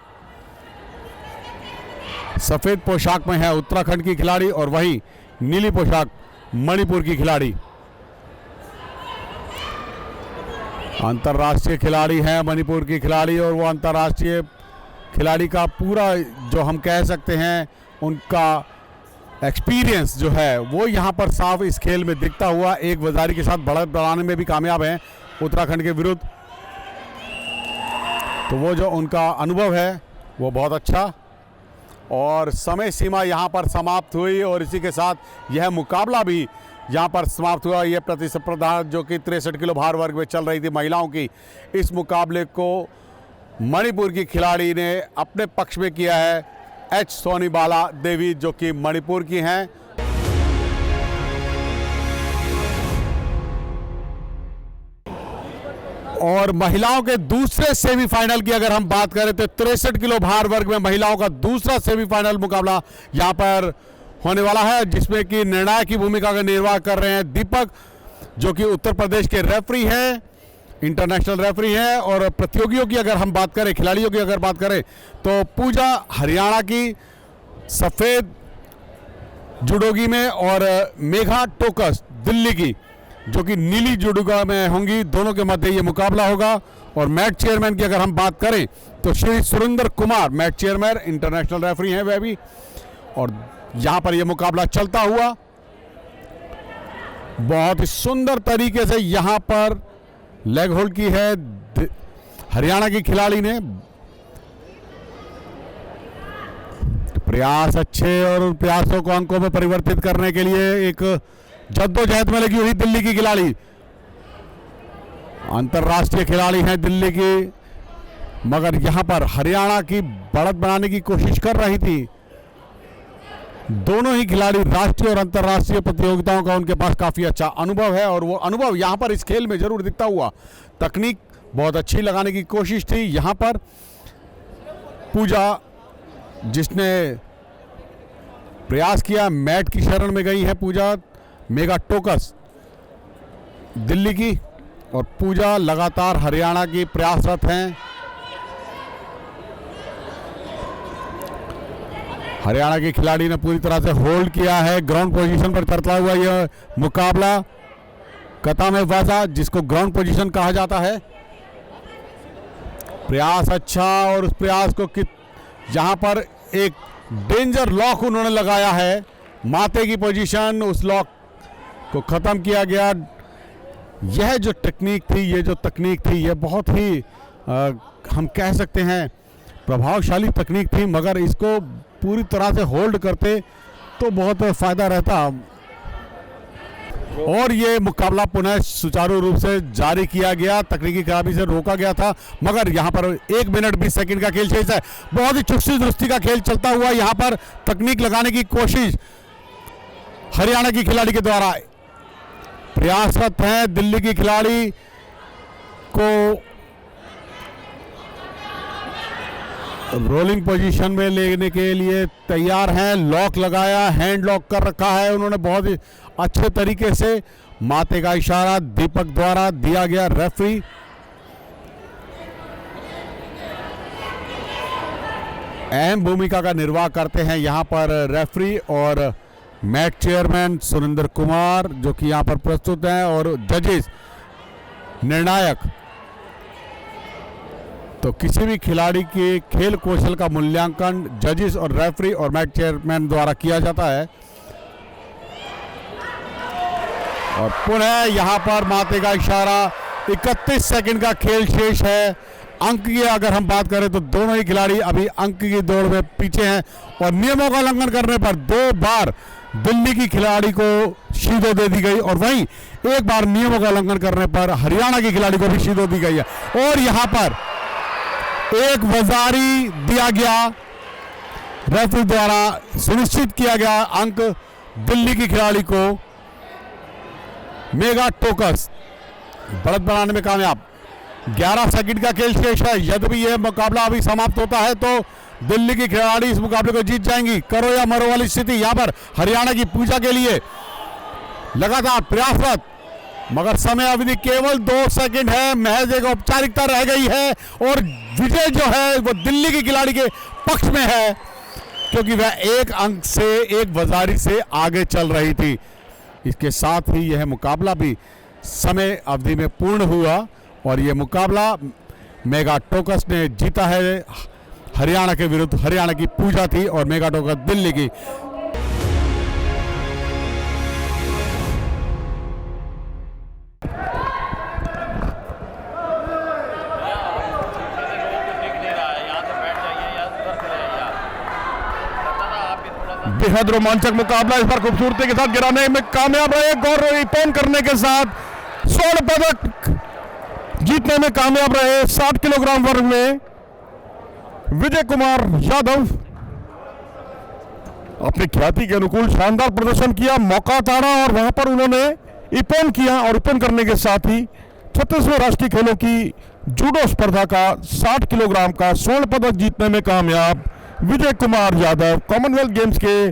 सफेद पोशाक में है उत्तराखंड की खिलाड़ी, और वहीं नीली पोशाक मणिपुर की खिलाड़ी। अंतर्राष्ट्रीय खिलाड़ी है मणिपुर की खिलाड़ी, और वो अंतर्राष्ट्रीय खिलाड़ी का पूरा जो हम कह सकते हैं उनका एक्सपीरियंस जो है वो यहाँ पर साफ इस खेल में दिखता हुआ। एक वजारी के साथ बढ़त बढ़ाने में भी कामयाब हैं उत्तराखंड के विरुद्ध। तो वो जो उनका अनुभव है वो बहुत अच्छा। और समय सीमा यहाँ पर समाप्त हुई और इसी के साथ यह मुकाबला भी यहाँ पर समाप्त हुआ। यह प्रतिस्पर्धा जो कि 63 किलो भार वर्ग में चल रही थी महिलाओं की, इस मुकाबले को मणिपुर की खिलाड़ी ने अपने पक्ष में किया है। एच सोनीबाला देवी जो कि मणिपुर की हैं। और महिलाओं के दूसरे सेमीफाइनल की अगर हम बात करें तो 63 किलो भार वर्ग में महिलाओं का दूसरा सेमीफाइनल मुकाबला यहाँ पर होने वाला है, जिसमें कि निर्णायक की भूमिका का निर्वाह कर रहे हैं दीपक, जो कि उत्तर प्रदेश के रेफरी हैं, इंटरनेशनल रेफरी हैं। और प्रतियोगियों की अगर हम बात करें, खिलाड़ियों की अगर बात करें तो पूजा हरियाणा की सफ़ेद जुडोगी में और मेघा टोकस दिल्ली की जो कि नीली जुडोगा में होंगी। दोनों के मध्य ये मुकाबला होगा। और मैच चेयरमैन की अगर हम बात करें तो Shri Surendra Kumar match chairman, international referee हैं वह भी। और यहाँ पर यह मुकाबला चलता हुआ बहुत ही सुंदर तरीके से यहाँ पर लेग होल्ड की है हरियाणा की खिलाड़ी ने। प्रयास अच्छे और उन प्रयासों को अंकों में परिवर्तित करने के लिए एक जद्दोजहद में लगी हुई दिल्ली की खिलाड़ी। अंतर्राष्ट्रीय खिलाड़ी हैं दिल्ली की, मगर यहां पर हरियाणा की बढ़त बनाने की कोशिश कर रही थी। दोनों ही खिलाड़ी राष्ट्रीय और अंतर्राष्ट्रीय प्रतियोगिताओं का उनके पास काफी अच्छा अनुभव है और वो अनुभव यहां पर इस खेल में जरूर दिखता हुआ। तकनीक बहुत अच्छी लगाने की कोशिश थी यहां पर। पूजा जिसने प्रयास किया, मैट की शरण में गई है पूजा। मेगा टोकस दिल्ली की और पूजा लगातार हरियाणा की प्रयासरत हैं। हरियाणा की खिलाड़ी ने पूरी तरह से होल्ड किया है। ग्राउंड पोजीशन पर चलता हुआ यह मुकाबला कता में वाजा, जिसको ग्राउंड पोजीशन कहा जाता है। प्रयास अच्छा और उस प्रयास को यहां पर एक डेंजर लॉक उन्होंने लगाया है। माथे की पोजीशन, उस लॉक को खत्म किया गया। यह जो टेक्निक थी, ये जो तकनीक थी, यह बहुत ही हम कह सकते हैं प्रभावशाली तकनीक थी, मगर इसको पूरी तरह से होल्ड करते तो बहुत फायदा रहता। और ये मुकाबला पुनः सुचारू रूप से जारी किया गया। तकनीकी खराबी से रोका गया था, मगर यहाँ पर 1 मिनट 20 सेकंड का खेल शेष है। बहुत ही चुस्ती दुरुस्ती का खेल चलता हुआ यहाँ पर तकनीक लगाने की कोशिश हरियाणा की खिलाड़ी के द्वारा प्रयासरत है। दिल्ली की खिलाड़ी को रोलिंग पोजीशन में लेने के लिए तैयार हैं। लॉक लगाया, हैंड लॉक कर रखा है उन्होंने बहुत ही अच्छे तरीके से। माथे का इशारा दीपक द्वारा दिया गया। रेफरी अहम भूमिका का निर्वाह करते हैं यहां पर रेफरी और मैच चेयरमैन सुरेंद्र कुमार जो कि यहां पर प्रस्तुत हैं, और जजेस निर्णायक। तो किसी भी खिलाड़ी के खेल कौशल का मूल्यांकन जजेस और रेफरी और मैच चेयरमैन द्वारा किया जाता है। और पुनः यहां पर माथे का इशारा। 31 सेकंड का खेल शेष है। अंक की अगर हम बात करें तो दोनों ही खिलाड़ी अभी अंक की दौड़ में पीछे हैं और नियमों का उल्लंघन करने पर 2 बार दिल्ली की खिलाड़ी को शीदो दे दी गई और वहीं एक बार नियमों का उल्लंघन करने पर हरियाणा की खिलाड़ी को भी शीदो दी गई है। और यहां पर एक वजारी दिया गया, रेफरी द्वारा सुनिश्चित किया गया अंक दिल्ली की खिलाड़ी को। मेगा टोकस बढ़त बढ़ाने में कामयाब। 11 सेकंड का खेल शेष है। यदि यह मुकाबला अभी समाप्त होता है तो दिल्ली की खिलाड़ी इस मुकाबले को जीत जाएंगी। करो या मरो वाली स्थिति यहां पर हरियाणा की पूजा के लिए लगातार प्रयासरत, मगर समय अवधि केवल 2 सेकंड है। महज एक औपचारिकता रह गई है और विजय जो है वो दिल्ली की खिलाड़ी के पक्ष में है, क्योंकि वह 1 अंक से, 1 वजारी से आगे चल रही थी। इसके साथ ही यह मुकाबला भी समय अवधि में पूर्ण हुआ और यह मुकाबला मेगा टोकस ने जीता है हरियाणा के विरुद्ध। हरियाणा की पूजा थी और मेगा टोकस दिल्ली की। बेहद रोमांचक मुकाबला इस बार खूबसूरती के साथ गिराने में कामयाब रहे, गौरव रिपोन करने के साथ स्वर्ण पदक जीतने में कामयाब रहे। 60 किलोग्राम वर्ग में विजय कुमार यादव अपनी ख्याति के अनुकूल शानदार प्रदर्शन किया, मौका ताड़ा और वहां पर उन्होंने इपोन किया और इपोन करने के साथ ही 36वें राष्ट्रीय खेलों की जूडो स्पर्धा का 60 किलोग्राम का स्वर्ण पदक जीतने में कामयाब विजय कुमार यादव, कॉमनवेल्थ गेम्स के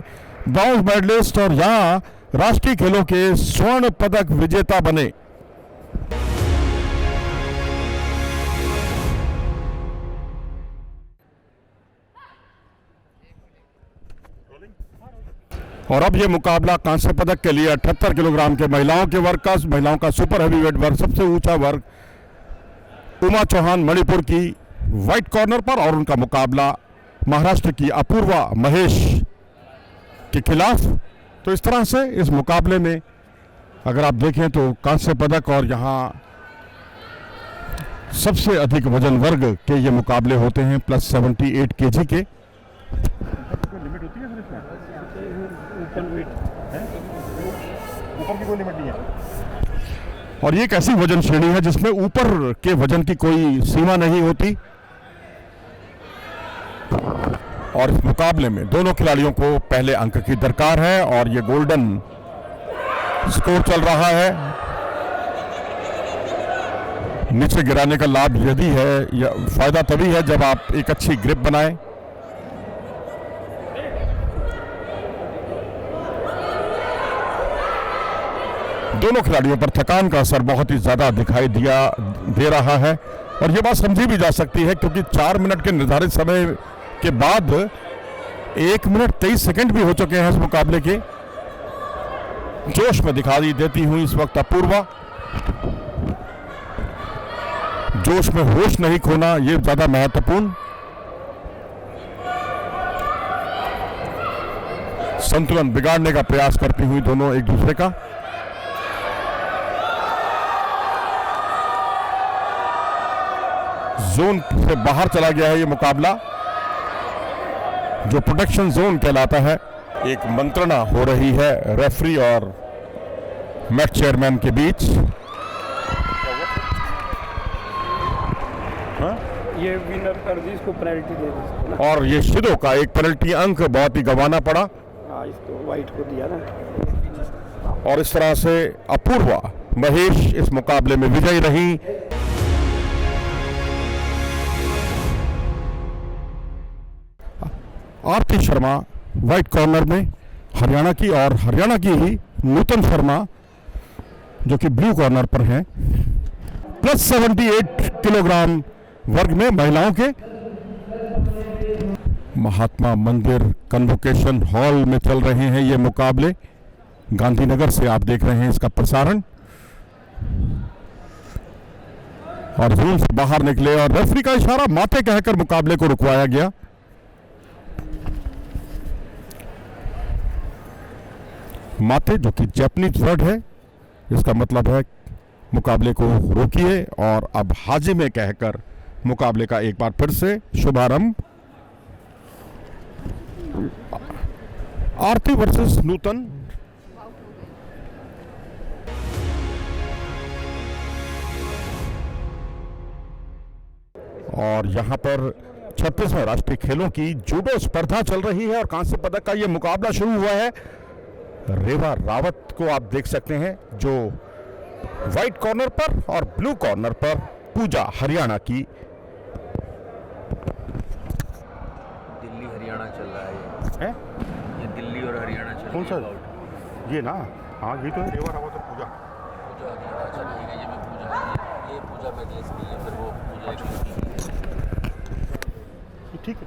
ब्रॉन्ज मेडलिस्ट और यहां राष्ट्रीय खेलों के स्वर्ण पदक विजेता बने। और अब यह मुकाबला कांस्य पदक के लिए 78 किलोग्राम के महिलाओं के वर्ग का, महिलाओं का सुपर हेवीवेट वर्ग, सबसे ऊंचा वर्ग, उमा चौहान मणिपुर की व्हाइट कॉर्नर पर और उनका मुकाबला महाराष्ट्र की अपूर्वा महेश के खिलाफ। तो इस तरह से इस मुकाबले में अगर आप देखें तो कांस्य पदक और यहां सबसे अधिक वजन वर्ग के ये मुकाबले होते हैं प्लस 78 केजी के। लिमिट होती है सर इसमें? ऊपर की कोई लिमिट नहीं है। और ये एक ऐसी वजन श्रेणी है जिसमें ऊपर के वजन की कोई सीमा नहीं होती। और इस मुकाबले में दोनों खिलाड़ियों को पहले अंक की दरकार है और ये गोल्डन स्कोर चल रहा है। नीचे गिराने का लाभ यदि है या फायदा तभी है जब आप एक अच्छी ग्रिप बनाएं। दोनों खिलाड़ियों पर थकान का असर बहुत ही ज्यादा दिखाई दे रहा है और यह बात समझी भी जा सकती है क्योंकि 4 मिनट के निर्धारित समय के बाद 1 मिनट 23 सेकंड भी हो चुके हैं इस मुकाबले के। जोश में दिखाई देती हुई इस वक्त अपूर्वा, जोश में होश नहीं खोना यह ज्यादा महत्वपूर्ण। संतुलन बिगाड़ने का प्रयास करती हुई दोनों एक दूसरे का। जोन से बाहर चला गया है ये मुकाबला, जो प्रोटेक्शन जोन कहलाता है। एक मंत्रणा हो रही है रेफरी और मैच चेयरमैन के बीच। ये विनर कर दी, इसको पेनल्टी दे दी और ये शिदो का एक पेनल्टी अंक बहुत ही गंवाना पड़ा। हाँ, इसको वाइट को दिया ना। और इस तरह से अपूर्वा महेश इस मुकाबले में विजयी रही। आरती शर्मा व्हाइट कॉर्नर में हरियाणा की और हरियाणा की ही नूतन शर्मा जो कि ब्लू कॉर्नर पर हैं। प्लस 78 किलोग्राम वर्ग में महिलाओं के महात्मा मंदिर कन्वोकेशन हॉल में चल रहे हैं ये मुकाबले। गांधीनगर से आप देख रहे हैं इसका प्रसारण। और जोन से बाहर निकले और रेफरी का इशारा माते कहकर मुकाबले को रुकवाया गया। माते जो कि जैपनीज वर्ड है, इसका मतलब है मुकाबले को रोकिए। और अब हाजी में कहकर मुकाबले का एक बार फिर से शुभारंभ। आरती वर्सेस नूतन। और यहां पर 36वें राष्ट्रीय खेलों की जूडो स्पर्धा चल रही है और कांस्य पदक का यह मुकाबला शुरू हुआ है। रेवा रावत को आप देख सकते हैं जो व्हाइट कॉर्नर पर और ब्लू कॉर्नर पर पूजा हरियाणा की। दिल्ली हरियाणा चल रहा है ये दिल्ली और हरियाणा चल रहा है। कौन सा ये ना? हाँ ये तो है रेवा रावत और पूजा। अच्छा ठीक है, ये पूजा मेडलिस्ट की है, फिर वो पूजा ठीक है।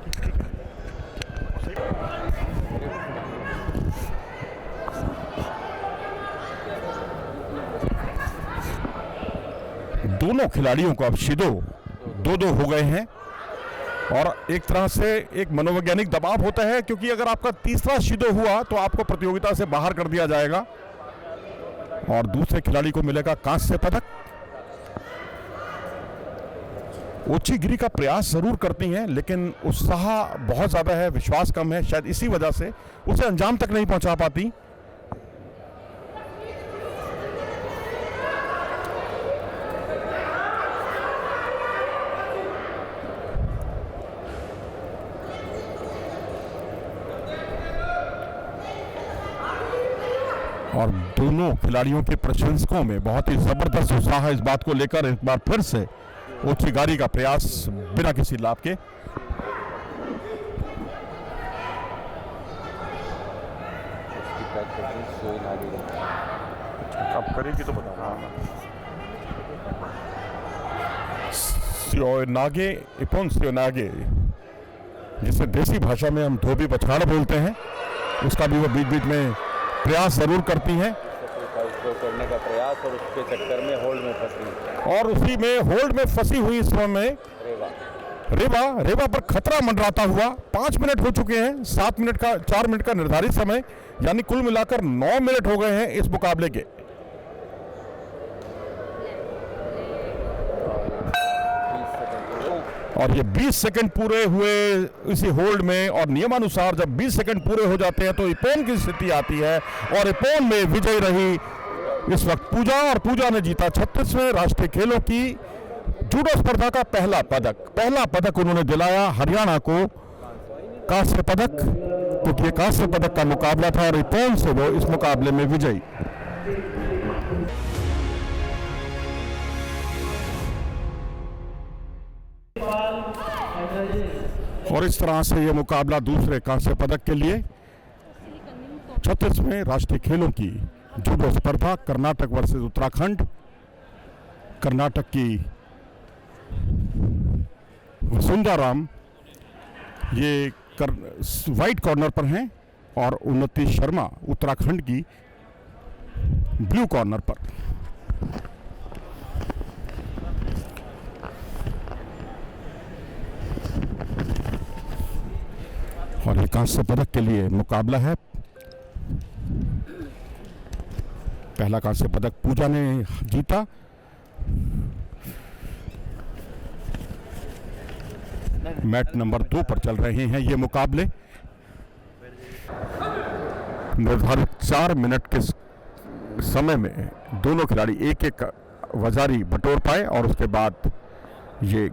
दोनों खिलाड़ियों को अब शिदो 2-2 हो गए हैं और एक तरह से एक मनोवैज्ञानिक दबाव होता है क्योंकि अगर आपका तीसरा शिदो हुआ तो आपको प्रतियोगिता से बाहर कर दिया जाएगा और दूसरे खिलाड़ी को मिलेगा कांस्य पदक। ओछीगिरी का प्रयास ज़रूर करती हैं, लेकिन उत्साह बहुत ज़्यादा है, विश्वास कम है, शायद इसी वजह से उसे अंजाम तक नहीं पहुंचा पाती। और दोनों खिलाड़ियों के प्रशंसकों में बहुत ही ज़बरदस्त उत्साह है इस बात को लेकर। एक बार फिर से ओछीगारी का प्रयास बिना किसी लाभ के। अब करेगी तो बताऊंगा। सियोनागे इपोन सियोनागे, जिसे देसी भाषा में हम धोबी पछाड़ बोलते हैं, उसका भी वो बीच बीच में प्रयास जरूर करती हैं करने का प्रयास, और उसके चक्कर में होल्ड में फंसी, और उसी में होल्ड में फंसी हुई इस समय रेवा पर खतरा मंडराता हुआ। 5 मिनट हो चुके हैं, 4 मिनट का निर्धारित समय, यानी कुल मिलाकर 9 मिनट हो गए हैं इस मुकाबले के। और ये 20 सेकंड पूरे हुए इसी होल्ड में, और नियमानुसार जब 20 सेकंड पूरे हो जाते हैं तो इपोन की स्थिति आती है, और इपोन में विजयी रही इस वक्त पूजा, और पूजा ने जीता 36वें राष्ट्रीय खेलों की जूडो स्पर्धा का पहला पदक उन्होंने दिलाया हरियाणा को कांस्य पदक, क्योंकि ये कांस्य पदक का मुकाबला था और इपोन से वो इस मुकाबले में विजयी। और इस तरह से ये मुकाबला दूसरे कांस्य पदक के लिए 36वें राष्ट्रीय खेलों की जूडो स्पर्धा कर्नाटक वर्सेस उत्तराखंड। कर्नाटक की वसुंधराम ये वाइट कॉर्नर पर हैं, और उन्नति शर्मा उत्तराखंड की ब्लू कॉर्नर पर। और ये कांस्य पदक के लिए मुकाबला है। पहला कांस्य पदक पूजा ने जीता। मैच नंबर 2 पर चल रहे हैं ये मुकाबले। निर्धारित 4 मिनट के समय में दोनों खिलाड़ी एक एक वजारी बटोर पाए, और उसके बाद ये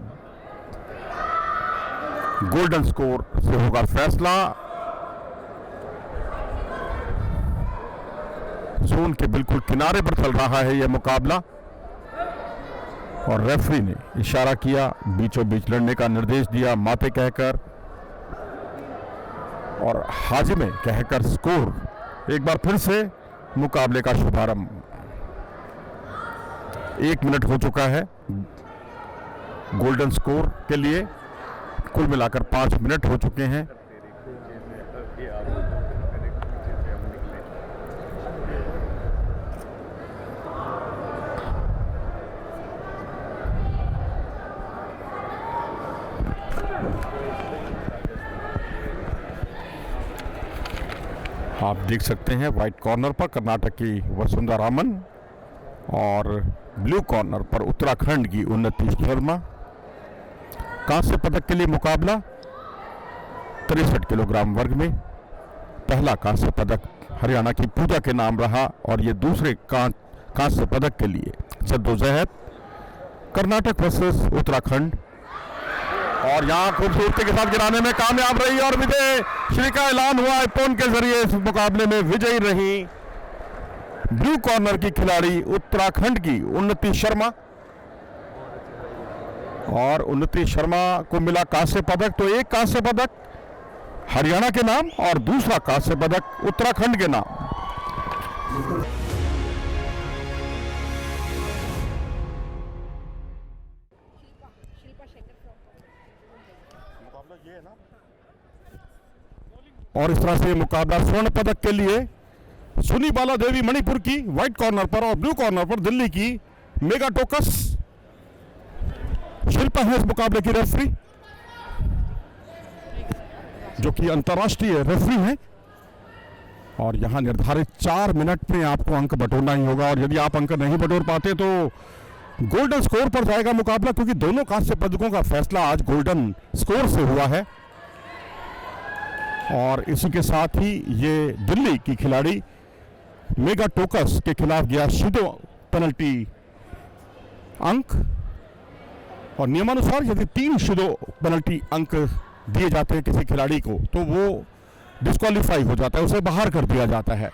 गोल्डन स्कोर से होगा फैसला। जोन के बिल्कुल किनारे पर चल रहा है यह मुकाबला, और रेफरी ने इशारा किया, बीचों बीच लड़ने का निर्देश दिया माते कहकर, और हाजिमे कहकर स्कोर। एक बार फिर से मुकाबले का शुभारंभ। 1 मिनट हो चुका है गोल्डन स्कोर के लिए, कुल मिलाकर 5 मिनट हो चुके हैं। आप देख सकते हैं व्हाइट कॉर्नर पर कर्नाटक की वसुंधरामन, और ब्लू कॉर्नर पर उत्तराखंड की उन्नति शर्मा। कांस्य पदक के लिए मुकाबला 63 किलोग्राम वर्ग में। पहला कांस्य पदक हरियाणा की पूजा के नाम रहा, और ये दूसरे कांस्य पदक के लिए जद्दोजहद कर्नाटक वर्सेस उत्तराखंड। और यहाँ खूबसूरती के साथ गिराने में कामयाब रही, और विजय श्री का ऐलान हुआ इपोन के जरिए। इस मुकाबले में विजयी रही ब्लू कॉर्नर की खिलाड़ी उत्तराखंड की उन्नति शर्मा, और उन्नति शर्मा को मिला कांस्य पदक। तो एक कांस्य पदक हरियाणा के नाम और दूसरा कांस्य पदक उत्तराखंड के नाम। और इस तरह से मुकाबला स्वर्ण पदक के लिए सुनी बाला देवी मणिपुर की व्हाइट कॉर्नर पर, और ब्लू कॉर्नर पर दिल्ली की मेगा टोकस। शिल्पा है इस मुकाबले की रेफरी, जो कि अंतर्राष्ट्रीय रेफरी हैं। और यहां निर्धारित 4 मिनट में आपको अंक बटोरना ही होगा, और यदि आप अंक नहीं बटोर पाते तो गोल्डन स्कोर पर जाएगा मुकाबला, क्योंकि दोनों कांस्य पदकों का फैसला आज गोल्डन स्कोर से हुआ है। और इसी के साथ ही ये दिल्ली की खिलाड़ी मेगा टोकस के खिलाफ गया शीडो पेनल्टी अंक, और नियमानुसार यदि 3 शीडो पेनल्टी अंक दिए जाते हैं किसी खिलाड़ी को तो वो डिस्क्वालीफाई हो जाता है, उसे बाहर कर दिया जाता है।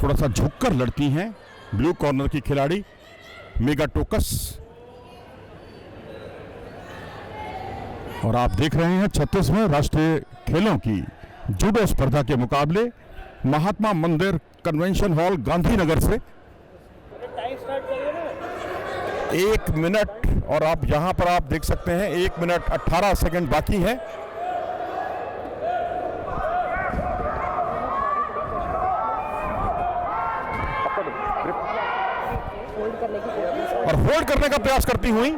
थोड़ा सा झुककर लड़ती हैं ब्लू कॉर्नर की खिलाड़ी मेगा टोकस, और आप देख रहे हैं 36वें राष्ट्रीय खेलों की जूडो स्पर्धा के मुकाबले महात्मा मंदिर कन्वेंशन हॉल गांधीनगर से 1 मिनट, और आप यहां पर आप देख सकते हैं 1 मिनट 18 सेकंड बाकी है। और होल्ड करने का प्रयास करती हुई,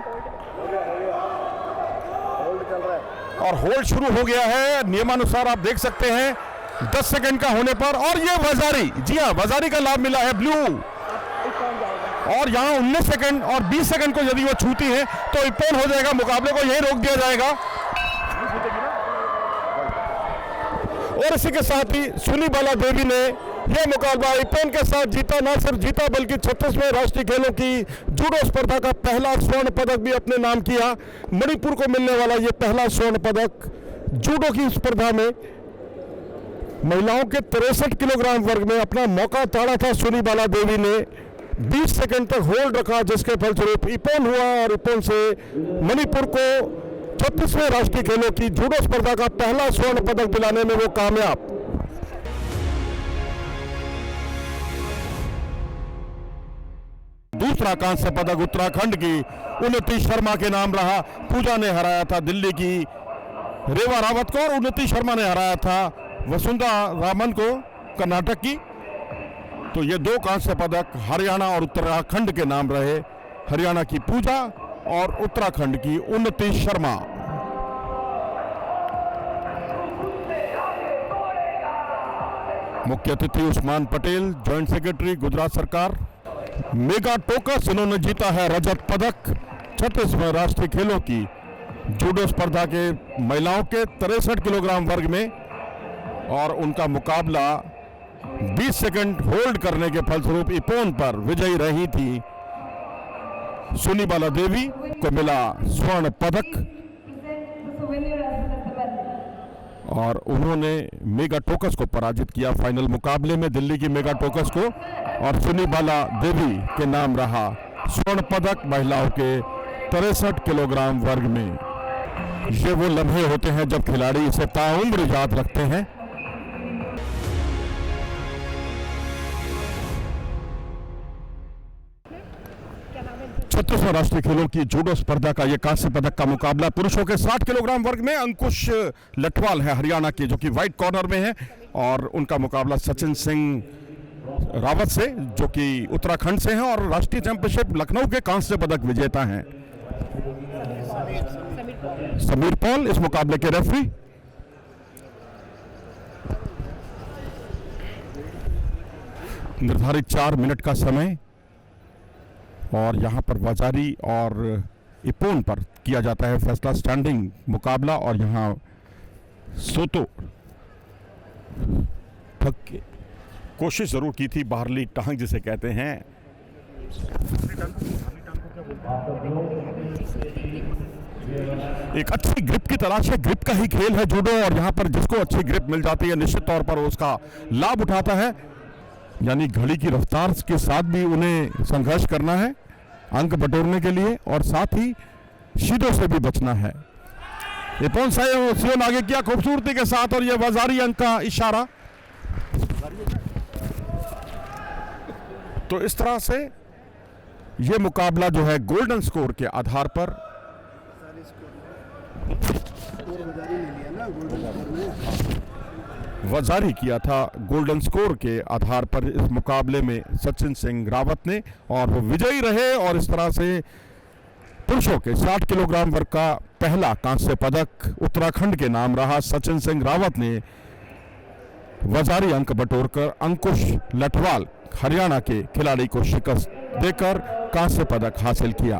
और होल्ड शुरू हो गया है। नियमानुसार आप देख सकते हैं 10 सेकंड का होने पर, और ये वजारी, जी हाँ वजारी का लाभ मिला है ब्लू, और यहाँ 19 सेकंड और 20 सेकंड को यदि वो छूती है तो इपोन हो जाएगा, मुकाबले को यही रोक दिया जाएगा। और इसी के साथ ही सुनीबाला देवी ने यह मुकाबला इपोन के साथ जीता, न सिर्फ जीता बल्कि 36वें राष्ट्रीय खेलों की जूडो स्पर्धा का पहला स्वर्ण पदक भी अपने नाम किया। मणिपुर को मिलने वाला यह पहला स्वर्ण पदक जूडो की स्पर्धा में महिलाओं के 63 किलोग्राम वर्ग में अपना मौका ताड़ा था। सुनीबाला देवी ने 20 सेकंड तक होल्ड रखा, जिसके फलस्वरूप इपोन हुआ, और इपोन से मणिपुर को 36वें राष्ट्रीय खेलों की जूडो स्पर्धा का पहला स्वर्ण पदक दिलाने में वो कामयाब। दूसरा कांस्य पदक उत्तराखंड की उन्नति शर्मा के नाम रहा। पूजा ने हराया था दिल्ली की रेवा रावत को, और उन्नति शर्मा ने हराया था वसुंधरा रामन को कर्नाटक की। तो ये 2 कांस्य पदक हरियाणा और उत्तराखंड के नाम रहे, हरियाणा की पूजा और उत्तराखंड की उन्नति शर्मा। मुख्य अतिथि उस्मान पटेल, जॉइंट सेक्रेटरी गुजरात सरकार। मेगा टोकस, इन्होंने जीता है रजत पदक 36वें राष्ट्रीय खेलों की जूडो स्पर्धा के महिलाओं के 63 किलोग्राम वर्ग में, और उनका मुकाबला 20 सेकंड होल्ड करने के फलस्वरूप इपोन पर विजयी रही थी। सुनीबाला देवी को मिला स्वर्ण पदक, और उन्होंने मेगा टोकस को पराजित किया फाइनल मुकाबले में, दिल्ली की मेगा टोकस को, और सुनीबाला देवी के नाम रहा स्वर्ण पदक महिलाओं के 63 किलोग्राम वर्ग में। ये वो लम्हे होते हैं जब खिलाड़ी इसे ताउम्र याद रखते हैं। छत्तीसवें राष्ट्रीय खेलों की जूडो स्पर्धा का यह कांस्य पदक का मुकाबला पुरुषों के 60 किलोग्राम वर्ग में अंकुश लठवाल है हरियाणा के, जो कि व्हाइट कॉर्नर में है, और उनका मुकाबला सचिन सिंह रावत से, जो कि उत्तराखंड से हैं और राष्ट्रीय चैंपियनशिप लखनऊ के कांस्य पदक विजेता हैं। समीर पॉल इस मुकाबले के रेफरी। निर्धारित 4 मिनट का समय, और यहां पर वजारी और इपोन पर किया जाता है फैसला, स्टैंडिंग मुकाबला। और यहां सोतो कोशिश जरूर की थी, बाहरली टांग जिसे कहते हैं। एक अच्छी ग्रिप की तलाश है, ग्रिप का ही खेल है जूडो, और यहां पर जिसको अच्छी ग्रिप मिल जाती है निश्चित तौर पर उसका लाभ उठाता है। यानी घड़ी की रफ्तार के साथ भी उन्हें संघर्ष करना है अंक बटोरने के लिए, और साथ ही शीडो से भी बचना है। इपोन सियोन आगे किया खूबसूरती के साथ, और यह वजारी अंक का इशारा। तो इस तरह से यह मुकाबला जो है गोल्डन स्कोर के आधार पर वजारी किया था, गोल्डन स्कोर के आधार पर इस मुकाबले में सचिन सिंह रावत ने, और वो विजयी रहे। और इस तरह से पुरुषों के 60 किलोग्राम वर्ग का पहला कांस्य पदक उत्तराखंड के नाम रहा। सचिन सिंह रावत ने वजारी अंक बटोरकर अंकुश लठवाल हरियाणा के खिलाड़ी को शिकस्त देकर कांस्य पदक हासिल किया।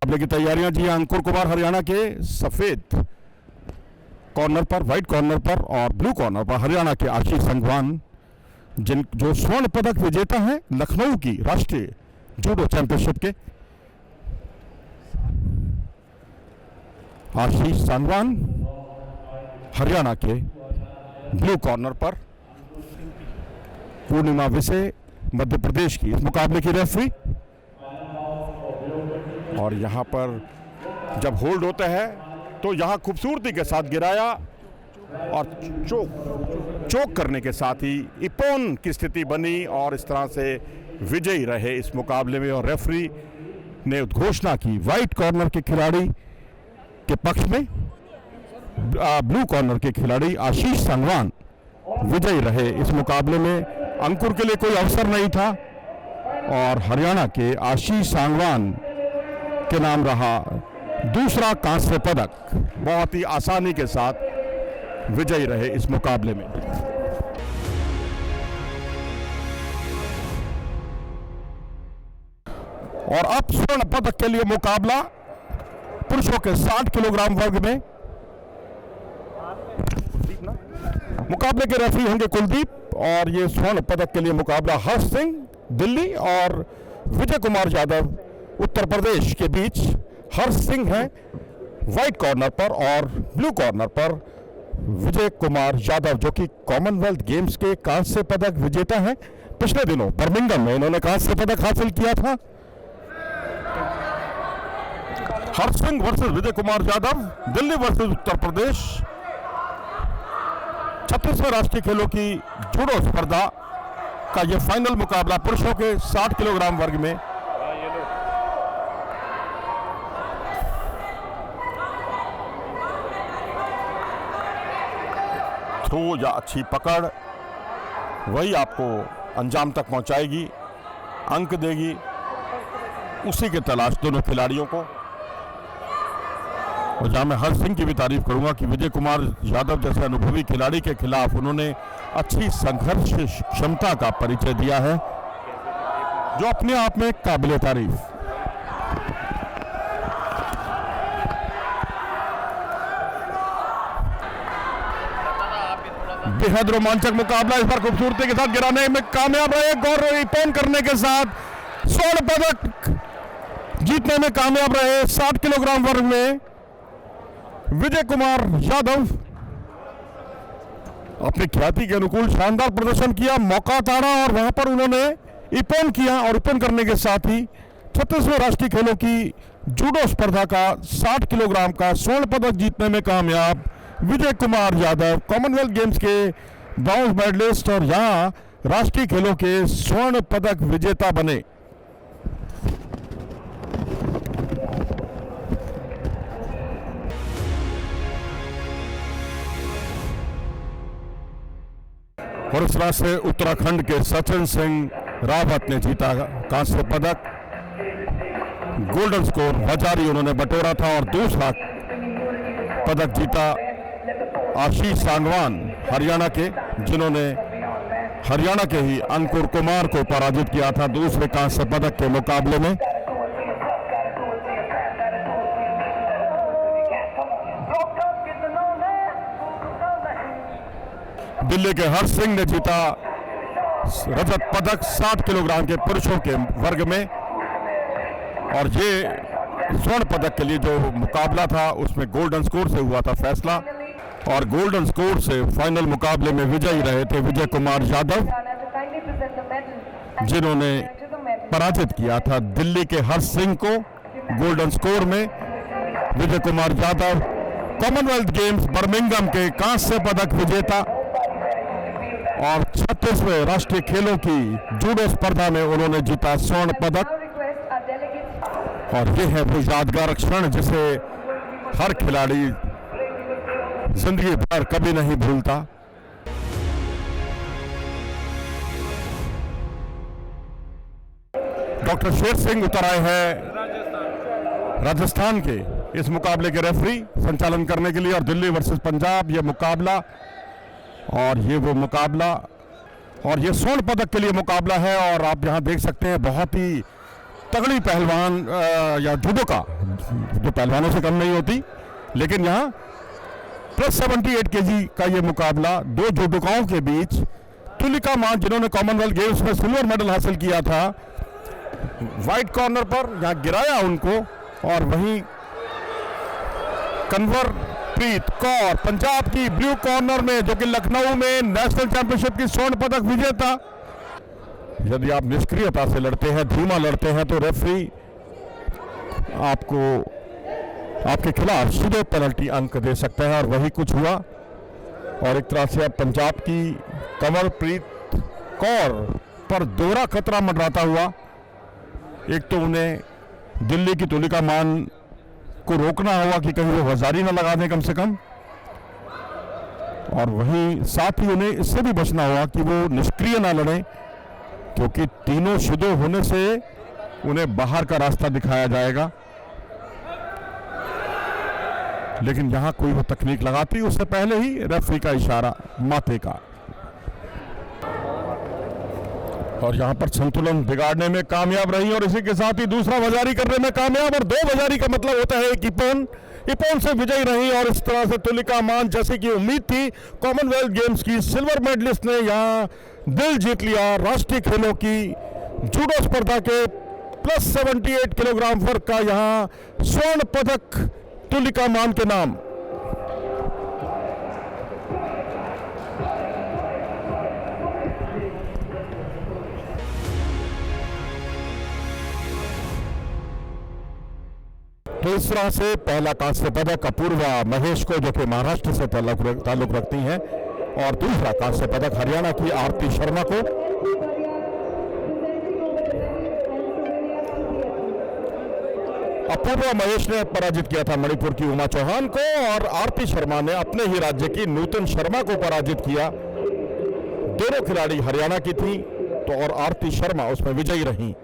मुकाबले की तैयारियां जी अंकुर कुमार हरियाणा के सफेद कॉर्नर पर, व्हाइट कॉर्नर पर और ब्लू कॉर्नर पर हरियाणा के आशीष संघवान जो स्वर्ण पदक विजेता हैं लखनऊ की राष्ट्रीय जूडो चैंपियनशिप के। आशीष सांगवान हरियाणा के ब्लू कॉर्नर पर, पूर्णिमा विसे मध्य प्रदेश की इस मुकाबले की रेफरी। और यहां पर जब होल्ड होता है तो यहां खूबसूरती के साथ गिराया और चोक करने के साथ ही इपोन की स्थिति बनी और इस तरह से विजयी रहे इस मुकाबले में। और रेफरी ने घोषणा की व्हाइट कॉर्नर के खिलाड़ी के पक्ष में, ब्लू कॉर्नर के खिलाड़ी आशीष सांगवान विजयी रहे इस मुकाबले में। अंकुर के लिए कोई अवसर नहीं था और हरियाणा के आशीष सांगवान के नाम रहा दूसरा कांस्य पदक। बहुत ही आसानी के साथ विजयी रहे इस मुकाबले में। और अब स्वर्ण पदक के लिए मुकाबला पुरुषों के 60 किलोग्राम वर्ग में। मुकाबले के रेफरी होंगे कुलदीप और ये स्वर्ण पदक के लिए मुकाबला हर्ष सिंह दिल्ली और विजय कुमार यादव उत्तर प्रदेश के बीच। हर्ष सिंह हैं व्हाइट कॉर्नर पर और ब्लू कॉर्नर पर विजय कुमार यादव जो कि कॉमनवेल्थ गेम्स के कांस्य पदक विजेता हैं। पिछले दिनों बर्मिंघम में इन्होंने कांस्य पदक हासिल किया था। हर्ष सिंह वर्सेस विजय कुमार यादव, दिल्ली वर्सेस उत्तर प्रदेश। 36वें राष्ट्रीय खेलों की जूडो स्पर्धा का यह फाइनल मुकाबला पुरुषों के 60 किलोग्राम वर्ग में। थ्रो या अच्छी पकड़ वही आपको अंजाम तक पहुंचाएगी, अंक देगी, उसी के तलाश दोनों खिलाड़ियों को। और जहां मैं हर्ष सिंह की भी तारीफ करूंगा कि विजय कुमार यादव जैसे अनुभवी खिलाड़ी के खिलाफ उन्होंने अच्छी संघर्ष क्षमता का परिचय दिया है जो अपने आप में काबिले तारीफ। बेहद रोमांचक मुकाबला, इस बार खूबसूरती के साथ गिराने में कामयाब रहे, गौर रिपोन करने के साथ स्वर्ण पदक जीतने में कामयाब रहे। 60 किलोग्राम वर्ग में विजय कुमार यादव अपनी ख्याति के अनुकूल शानदार प्रदर्शन किया, मौका ताड़ा और वहां पर उन्होंने इपोन किया और इपोन करने के साथ ही 36वें राष्ट्रीय खेलों की जूडो स्पर्धा का 60 किलोग्राम का स्वर्ण पदक जीतने में कामयाब विजय कुमार यादव कॉमनवेल्थ गेम्स के ब्रॉन्ज मेडलिस्ट और यहां राष्ट्रीय खेलों के स्वर्ण पदक विजेता बने। और इस तरह से उत्तराखंड के सचिन सिंह रावत ने जीता कांस्य पदक। गोल्डन स्कोर हजारी उन्होंने बटोरा था और दूसरा पदक जीता आशीष सांगवान हरियाणा के, जिन्होंने हरियाणा के ही अंकुर कुमार को पराजित किया था दूसरे कांस्य पदक के मुकाबले में। दिल्ली के हर्ष सिंह ने जीता रजत पदक 60 किलोग्राम के पुरुषों के वर्ग में। और ये स्वर्ण पदक के लिए जो मुकाबला था उसमें गोल्डन स्कोर से हुआ था फैसला और गोल्डन स्कोर से फाइनल मुकाबले में विजयी रहे थे विजय कुमार यादव, जिन्होंने पराजित किया था दिल्ली के हर्ष सिंह को गोल्डन स्कोर में। Vijay Kumar Yadav Commonwealth Games Birmingham के कांस्य पदक विजेता और 36वें राष्ट्रीय खेलों की जूडो स्पर्धा में उन्होंने जीता स्वर्ण पदक। और ये है वो यादगार क्षण जिसे हर खिलाड़ी जिंदगी भर कभी नहीं भूलता। डॉक्टर शेर सिंह उतर आए हैं राजस्थान के इस मुकाबले के रेफरी संचालन करने के लिए, और दिल्ली वर्सेस पंजाब ये मुकाबला, और ये वो मुकाबला, और ये स्वर्ण पदक के लिए मुकाबला है। और आप यहाँ देख सकते हैं बहुत ही तगड़ी पहलवान या जुडोका, जो पहलवानों से कम नहीं होती, लेकिन यहाँ प्लस 78 केजी का ये मुकाबला दो जुडोकाओं के बीच। तुलिका मान जिन्होंने कॉमनवेल्थ गेम्स में सिल्वर मेडल हासिल किया था, वाइट कॉर्नर पर यहाँ गिराया उनको, और वहीं कंवर प्रीत कौर पंजाब की ब्लू कॉर्नर में, जो कि लखनऊ में नेशनल चैंपियनशिप की स्वर्ण पदक विजेता। यदि आप निष्क्रियता से लड़ते हैं, धीमा लड़ते हैं, तो रेफरी आपको आपके खिलाफ सीधे पेनल्टी अंक दे सकता है, और वही कुछ हुआ। और एक तरह से अब पंजाब की कंवरप्रीत कौर पर दोहरा खतरा मंडराता हुआ। एक तो उन्हें दिल्ली की तुलिका मान को रोकना होगा कि कहीं वो वजारी ना लगा दें कम से कम, और वहीं साथ ही उन्हें इससे भी बचना होगा कि वो निष्क्रिय ना लड़ें, क्योंकि तीनों शुद्ध होने से उन्हें बाहर का रास्ता दिखाया जाएगा। लेकिन यहां कोई वो तकनीक लगाती उससे पहले ही रेफरी का इशारा माथे का, और यहां पर संतुलन बिगाड़ने में कामयाब रही, और इसी के साथ ही दूसरा वजारी करने में कामयाब। और दो वजारी का मतलब होता है एक इपोन से विजयी रही। और इस तरह से तुलिका मान, जैसे कि उम्मीद थी, कॉमनवेल्थ गेम्स की सिल्वर मेडलिस्ट ने यहां दिल जीत लिया। राष्ट्रीय खेलों की जूडो स्पर्धा के प्लस 78 किलोग्राम वर्ग का यहां स्वर्ण पदक तुलिका मान के नाम। तो इस तरह से पहला कांस्य पदक अपूर्वा महेश को, जो कि महाराष्ट्र से ताल्लुक रखती हैं, और दूसरा कांस्य पदक हरियाणा की आरती शर्मा को। अपूर्वा महेश ने पराजित किया था मणिपुर की उमा चौहान को, और आरती शर्मा ने अपने ही राज्य की नूतन शर्मा को पराजित किया। दोनों खिलाड़ी हरियाणा की थी, तो और आरती शर्मा उसमें विजयी रही।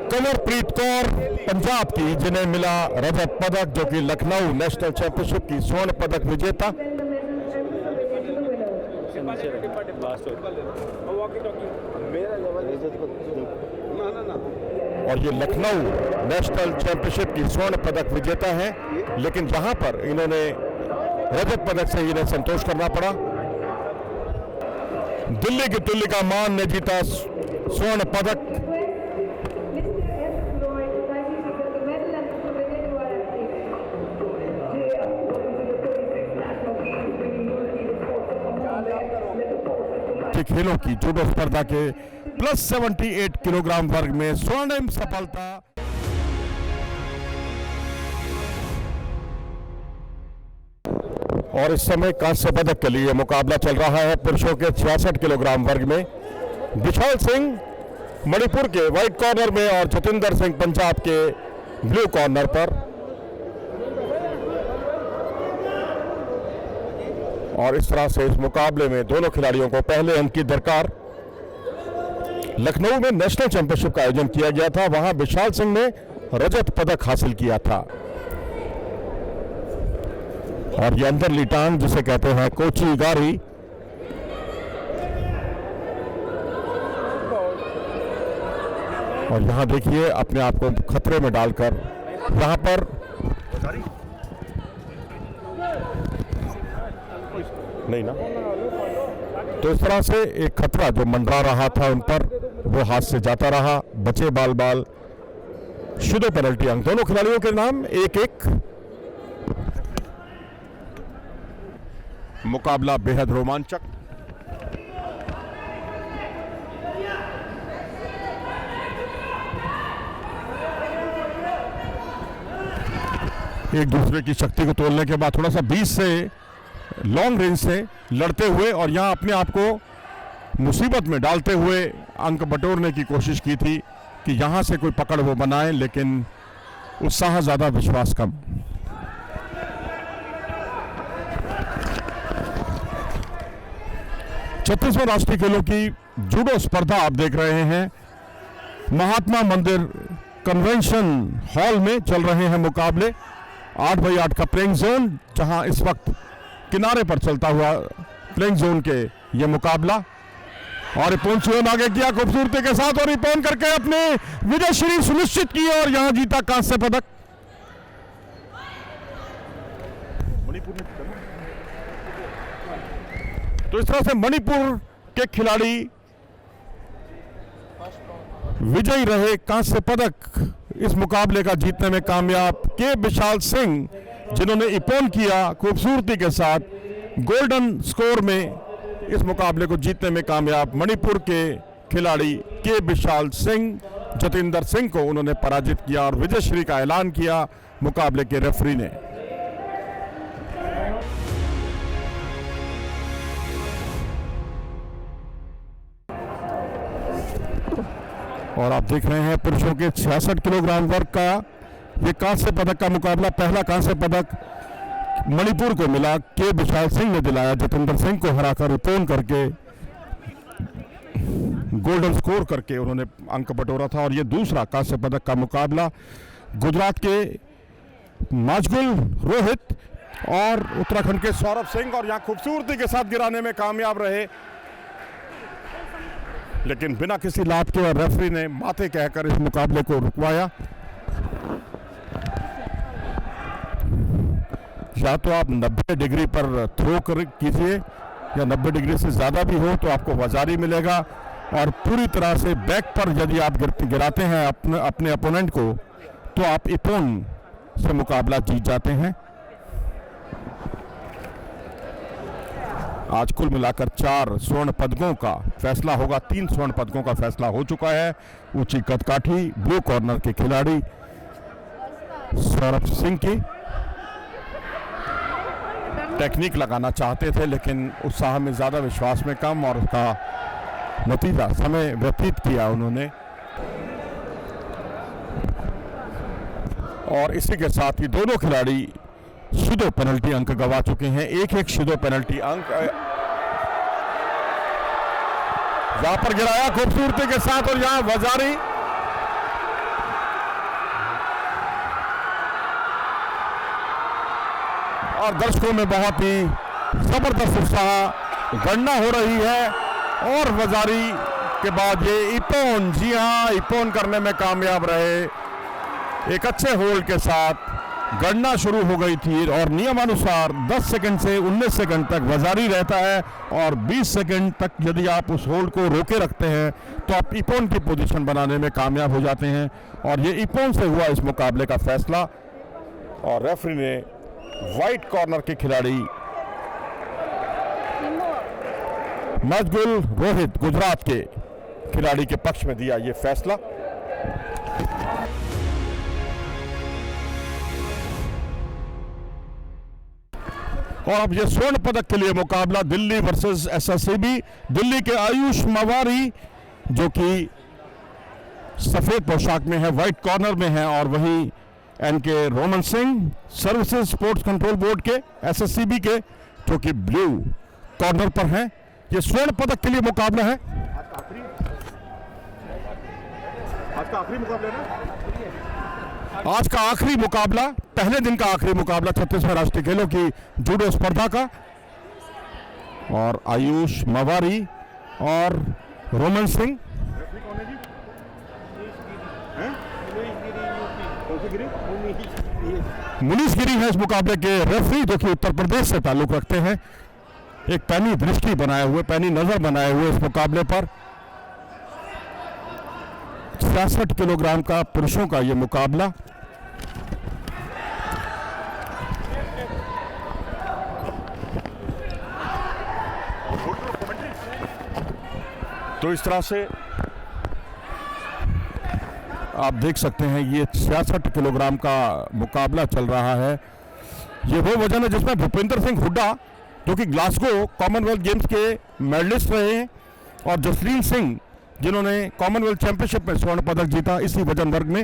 कंवरप्रीत कौर पंजाब की, जिन्हें मिला रजत पदक, जो कि लखनऊ नेशनल चैंपियनशिप की स्वर्ण पदक विजेता। और ये लखनऊ नेशनल चैंपियनशिप की स्वर्ण पदक विजेता है, लेकिन यहां पर इन्होंने रजत पदक से इन्हें संतोष करना पड़ा। दिल्ली की तुलिका मान ने जीता स्वर्ण पदक। खेलों की जूडो स्पर्धा के प्लस 78 किलोग्राम वर्ग में स्वर्णिम सफलता। और इस समय कांस्य पदक के लिए मुकाबला चल रहा है पुरुषों के 66 किलोग्राम वर्ग में। विशाल सिंह मणिपुर के व्हाइट कॉर्नर में, और जतिंदर सिंह पंजाब के ब्लू कॉर्नर पर। और इस तरह से इस मुकाबले में दोनों खिलाड़ियों को पहले अंक की दरकार। लखनऊ में नेशनल चैंपियनशिप का आयोजन किया गया था, वहां विशाल सिंह ने रजत पदक हासिल किया था। और ये अंदरली टांग, जिसे कहते हैं कोची गारी, और यहां देखिए अपने आप को खतरे में डालकर यहां पर नहीं ना, तो इस तरह से एक खतरा जो मंडरा रहा था उन पर, वो हाथ से जाता रहा, बचे बाल बाल। शुद्ध पेनल्टी अंक दोनों खिलाड़ियों के नाम 1-1। मुकाबला बेहद रोमांचक। एक दूसरे की शक्ति को तोलने के बाद थोड़ा सा 20 से लॉन्ग रेंज से लड़ते हुए, और यहां अपने आप को मुसीबत में डालते हुए अंक बटोरने की कोशिश की थी कि यहां से कोई पकड़ वो बनाए, लेकिन उत्साह ज्यादा, विश्वास कम। छत्तीसवें राष्ट्रीय खेलों की जूडो स्पर्धा आप देख रहे हैं। महात्मा मंदिर कन्वेंशन हॉल में चल रहे हैं मुकाबले, 8x8 का प्लेइंग जोन, जहां इस वक्त किनारे पर चलता हुआ प्लेइंग जोन के ये मुकाबला। और इपोन स्वयं आगे किया खूबसूरती के साथ और इपोन करके अपने विजय श्री सुनिश्चित की और यहां जीता कांस्य पदक। तो इस तरह से मणिपुर के खिलाड़ी विजयी रहे, कांस्य पदक इस मुकाबले का जीतने में कामयाब। के विशाल सिंह जिन्होंने इपोन किया खूबसूरती के साथ, गोल्डन स्कोर में इस मुकाबले को जीतने में कामयाब। मणिपुर के खिलाड़ी के विशाल सिंह जतिंदर सिंह को उन्होंने पराजित किया और विजयश्री का ऐलान किया मुकाबले के रेफरी ने। और आप देख रहे हैं पुरुषों के 66 किलोग्राम वर्ग का ये कांस्य पदक का मुकाबला। पहला कांस्य पदक मणिपुर को मिला, के विशाल सिंह ने दिलाया, जतिंदर सिंह को हराकर इपोन करके गोल्डन स्कोर करके उन्होंने अंक बटोरा था। और ये दूसरा कांस्य पदक का मुकाबला गुजरात के माजगुल रोहित और उत्तराखंड के सौरभ सिंह, और यहां खूबसूरती के साथ गिराने में कामयाब रहे, लेकिन बिना किसी लाभ के और रेफरी ने माथे कहकर इस मुकाबले को रुकवाया। या तो आप 90 डिग्री पर थ्रो कीजिए या 90 डिग्री से ज़्यादा भी हो तो आपको वजारी मिलेगा, और पूरी तरह से बैक पर यदि आप गिराते हैं अपने अपोनेंट को तो आप इपोन से मुकाबला जीत जाते हैं। आज कुल मिलाकर 4 स्वर्ण पदकों का फैसला होगा। 3 स्वर्ण पदकों का फैसला हो चुका है। ऊंची कदकाठी ब्लू कॉर्नर के खिलाड़ी सौरभ सिंह की टेक्निक लगाना चाहते थे, लेकिन उत्साह में ज़्यादा विश्वास में कम, और उसका नतीजा समय व्यतीत किया उन्होंने। और इसी के साथ ही दोनों खिलाड़ी शुद्ध पेनल्टी अंक गवा चुके हैं। एक शुद्ध पेनल्टी अंक यहां पर गिराया खूबसूरती के साथ, और यहां वजारी और दर्शकों में बहुत ही जबरदस्त उत्साह, गणना हो रही है। और वजारी के बाद ये इपोन, जी हां, इपोन करने में कामयाब रहे। एक अच्छे होल्ड के साथ गणना शुरू हो गई थी, और नियमानुसार 10 सेकंड से 19 सेकंड तक वजारी रहता है, और 20 सेकंड तक यदि आप उस होल्ड को रोके रखते हैं तो आप इपोन की पोजीशन बनाने में कामयाब हो जाते हैं। और ये इपोन से हुआ इस मुकाबले का फैसला, और रेफरी ने व्हाइट कॉर्नर के खिलाड़ी मजगुल रोहित गुजरात के खिलाड़ी के पक्ष में दिया ये फैसला। और अब ये स्वर्ण पदक के लिए मुकाबला दिल्ली वर्सेस एसएससीबी। दिल्ली के आयुष मवारी जो कि सफेद पोशाक में है, व्हाइट कॉर्नर में है, और वहीं NK Roman Singh services sports control board के एसएससीबी के जो कि ब्लू कॉर्नर पर हैं। ये स्वर्ण पदक के लिए मुकाबला है। आज का आखिरी मुकाबला ना? आज का आखिरी मुकाबला, पहले दिन का आखिरी मुकाबला 36वें राष्ट्रीय खेलों की जूडो स्पर्धा का, और आयुष मवारी और रोमन सिंह। मुनीश गिरी है इस मुकाबले के रेफरी, जो कि उत्तर प्रदेश से ताल्लुक रखते हैं। एक पैनी दृष्टि बनाए हुए, पैनी नजर बनाए हुए इस मुकाबले पर 66 किलोग्राम का पुरुषों का यह मुकाबला। तो इस तरह से आप देख सकते हैं ये 66 किलोग्राम का मुकाबला चल रहा है। ये वो वजन है जिसमें भूपेंद्र सिंह हुड्डा जो कि ग्लासगो कॉमनवेल्थ गेम्स के मेडलिस्ट रहे हैं, और जसलीन सिंह जिन्होंने कॉमनवेल्थ चैंपियनशिप में स्वर्ण पदक जीता इसी वजन वर्ग में।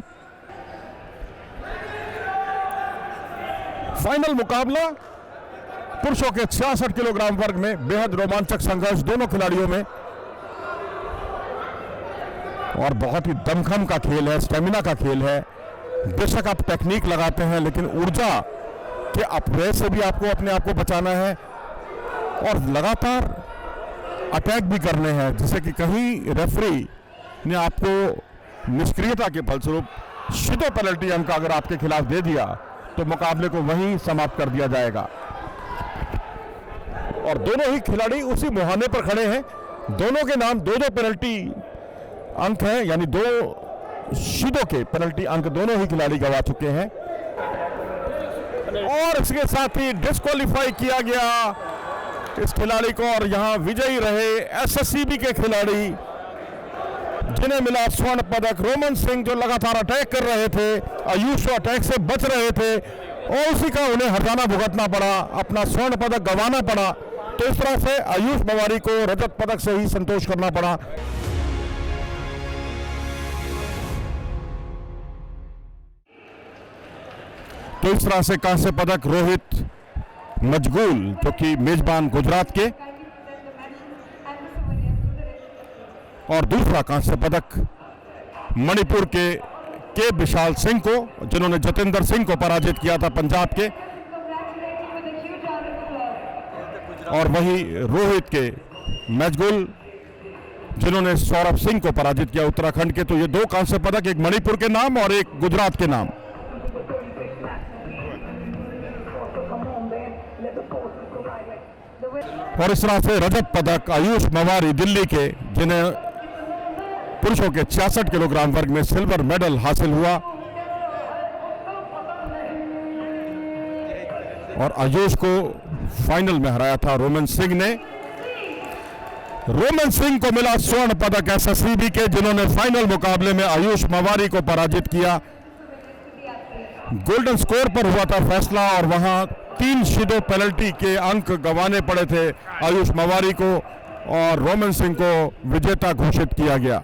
फाइनल मुकाबला पुरुषों के 66 किलोग्राम वर्ग में, बेहद रोमांचक संघर्ष दोनों खिलाड़ियों में, और बहुत ही दमखम का खेल है, स्टेमिना का खेल है। बेशक आप टेक्निक लगाते हैं, लेकिन ऊर्जा कि अपने से भी आपको अपने आप को बचाना है और लगातार अटैक भी करने हैं, जिससे कि कहीं रेफरी ने आपको निष्क्रियता के फलस्वरूप सीधे पेनल्टी अंक अगर आपके खिलाफ दे दिया तो मुकाबले को वहीं समाप्त कर दिया जाएगा। और दोनों ही खिलाड़ी उसी मुहाने पर खड़े हैं, दोनों के नाम दो पेनल्टी अंक हैं, यानी 2 सीधों के पेनल्टी अंक दोनों ही खिलाड़ी गवा चुके हैं। और इसके साथ ही डिस्क्वालीफाई किया गया इस खिलाड़ी को, और यहां विजयी रहे एसएससीबी के खिलाड़ी जिन्हें मिला स्वर्ण पदक। रोमन सिंह जो लगातार अटैक कर रहे थे, आयुष अटैक से बच रहे थे और उसी का उन्हें हरजाना भुगतना पड़ा, अपना स्वर्ण पदक गंवाना पड़ा। तो इस तरह से आयुष मवारी को रजत पदक से ही संतोष करना पड़ा। तो इस तरह से कांस्य पदक रोहित मजगूल जो कि मेजबान गुजरात के, और दूसरा कांस्य पदक मणिपुर के विशाल सिंह को, जिन्होंने जतेंद्र सिंह को पराजित किया था पंजाब के, और वही रोहित के मजगूल जिन्होंने सौरभ सिंह को पराजित किया उत्तराखंड के। तो ये 2 कांस्य पदक, एक मणिपुर के नाम और एक गुजरात के नाम। और इस तरह से रजत पदक आयुष मवारी दिल्ली के, जिन्हें पुरुषों के 66 किलोग्राम वर्ग में सिल्वर मेडल हासिल हुआ। और आयुष को फाइनल में हराया था रोमन सिंह ने। रोमन सिंह को मिला स्वर्ण पदक एसएससीबी के, जिन्होंने फाइनल मुकाबले में आयुष मवारी को पराजित किया। गोल्डन स्कोर पर हुआ था फैसला और वहां 3 सीधे पेनल्टी के अंक गंवाने पड़े थे आयुष मवारी को, और रोमन सिंह को विजेता घोषित किया गया।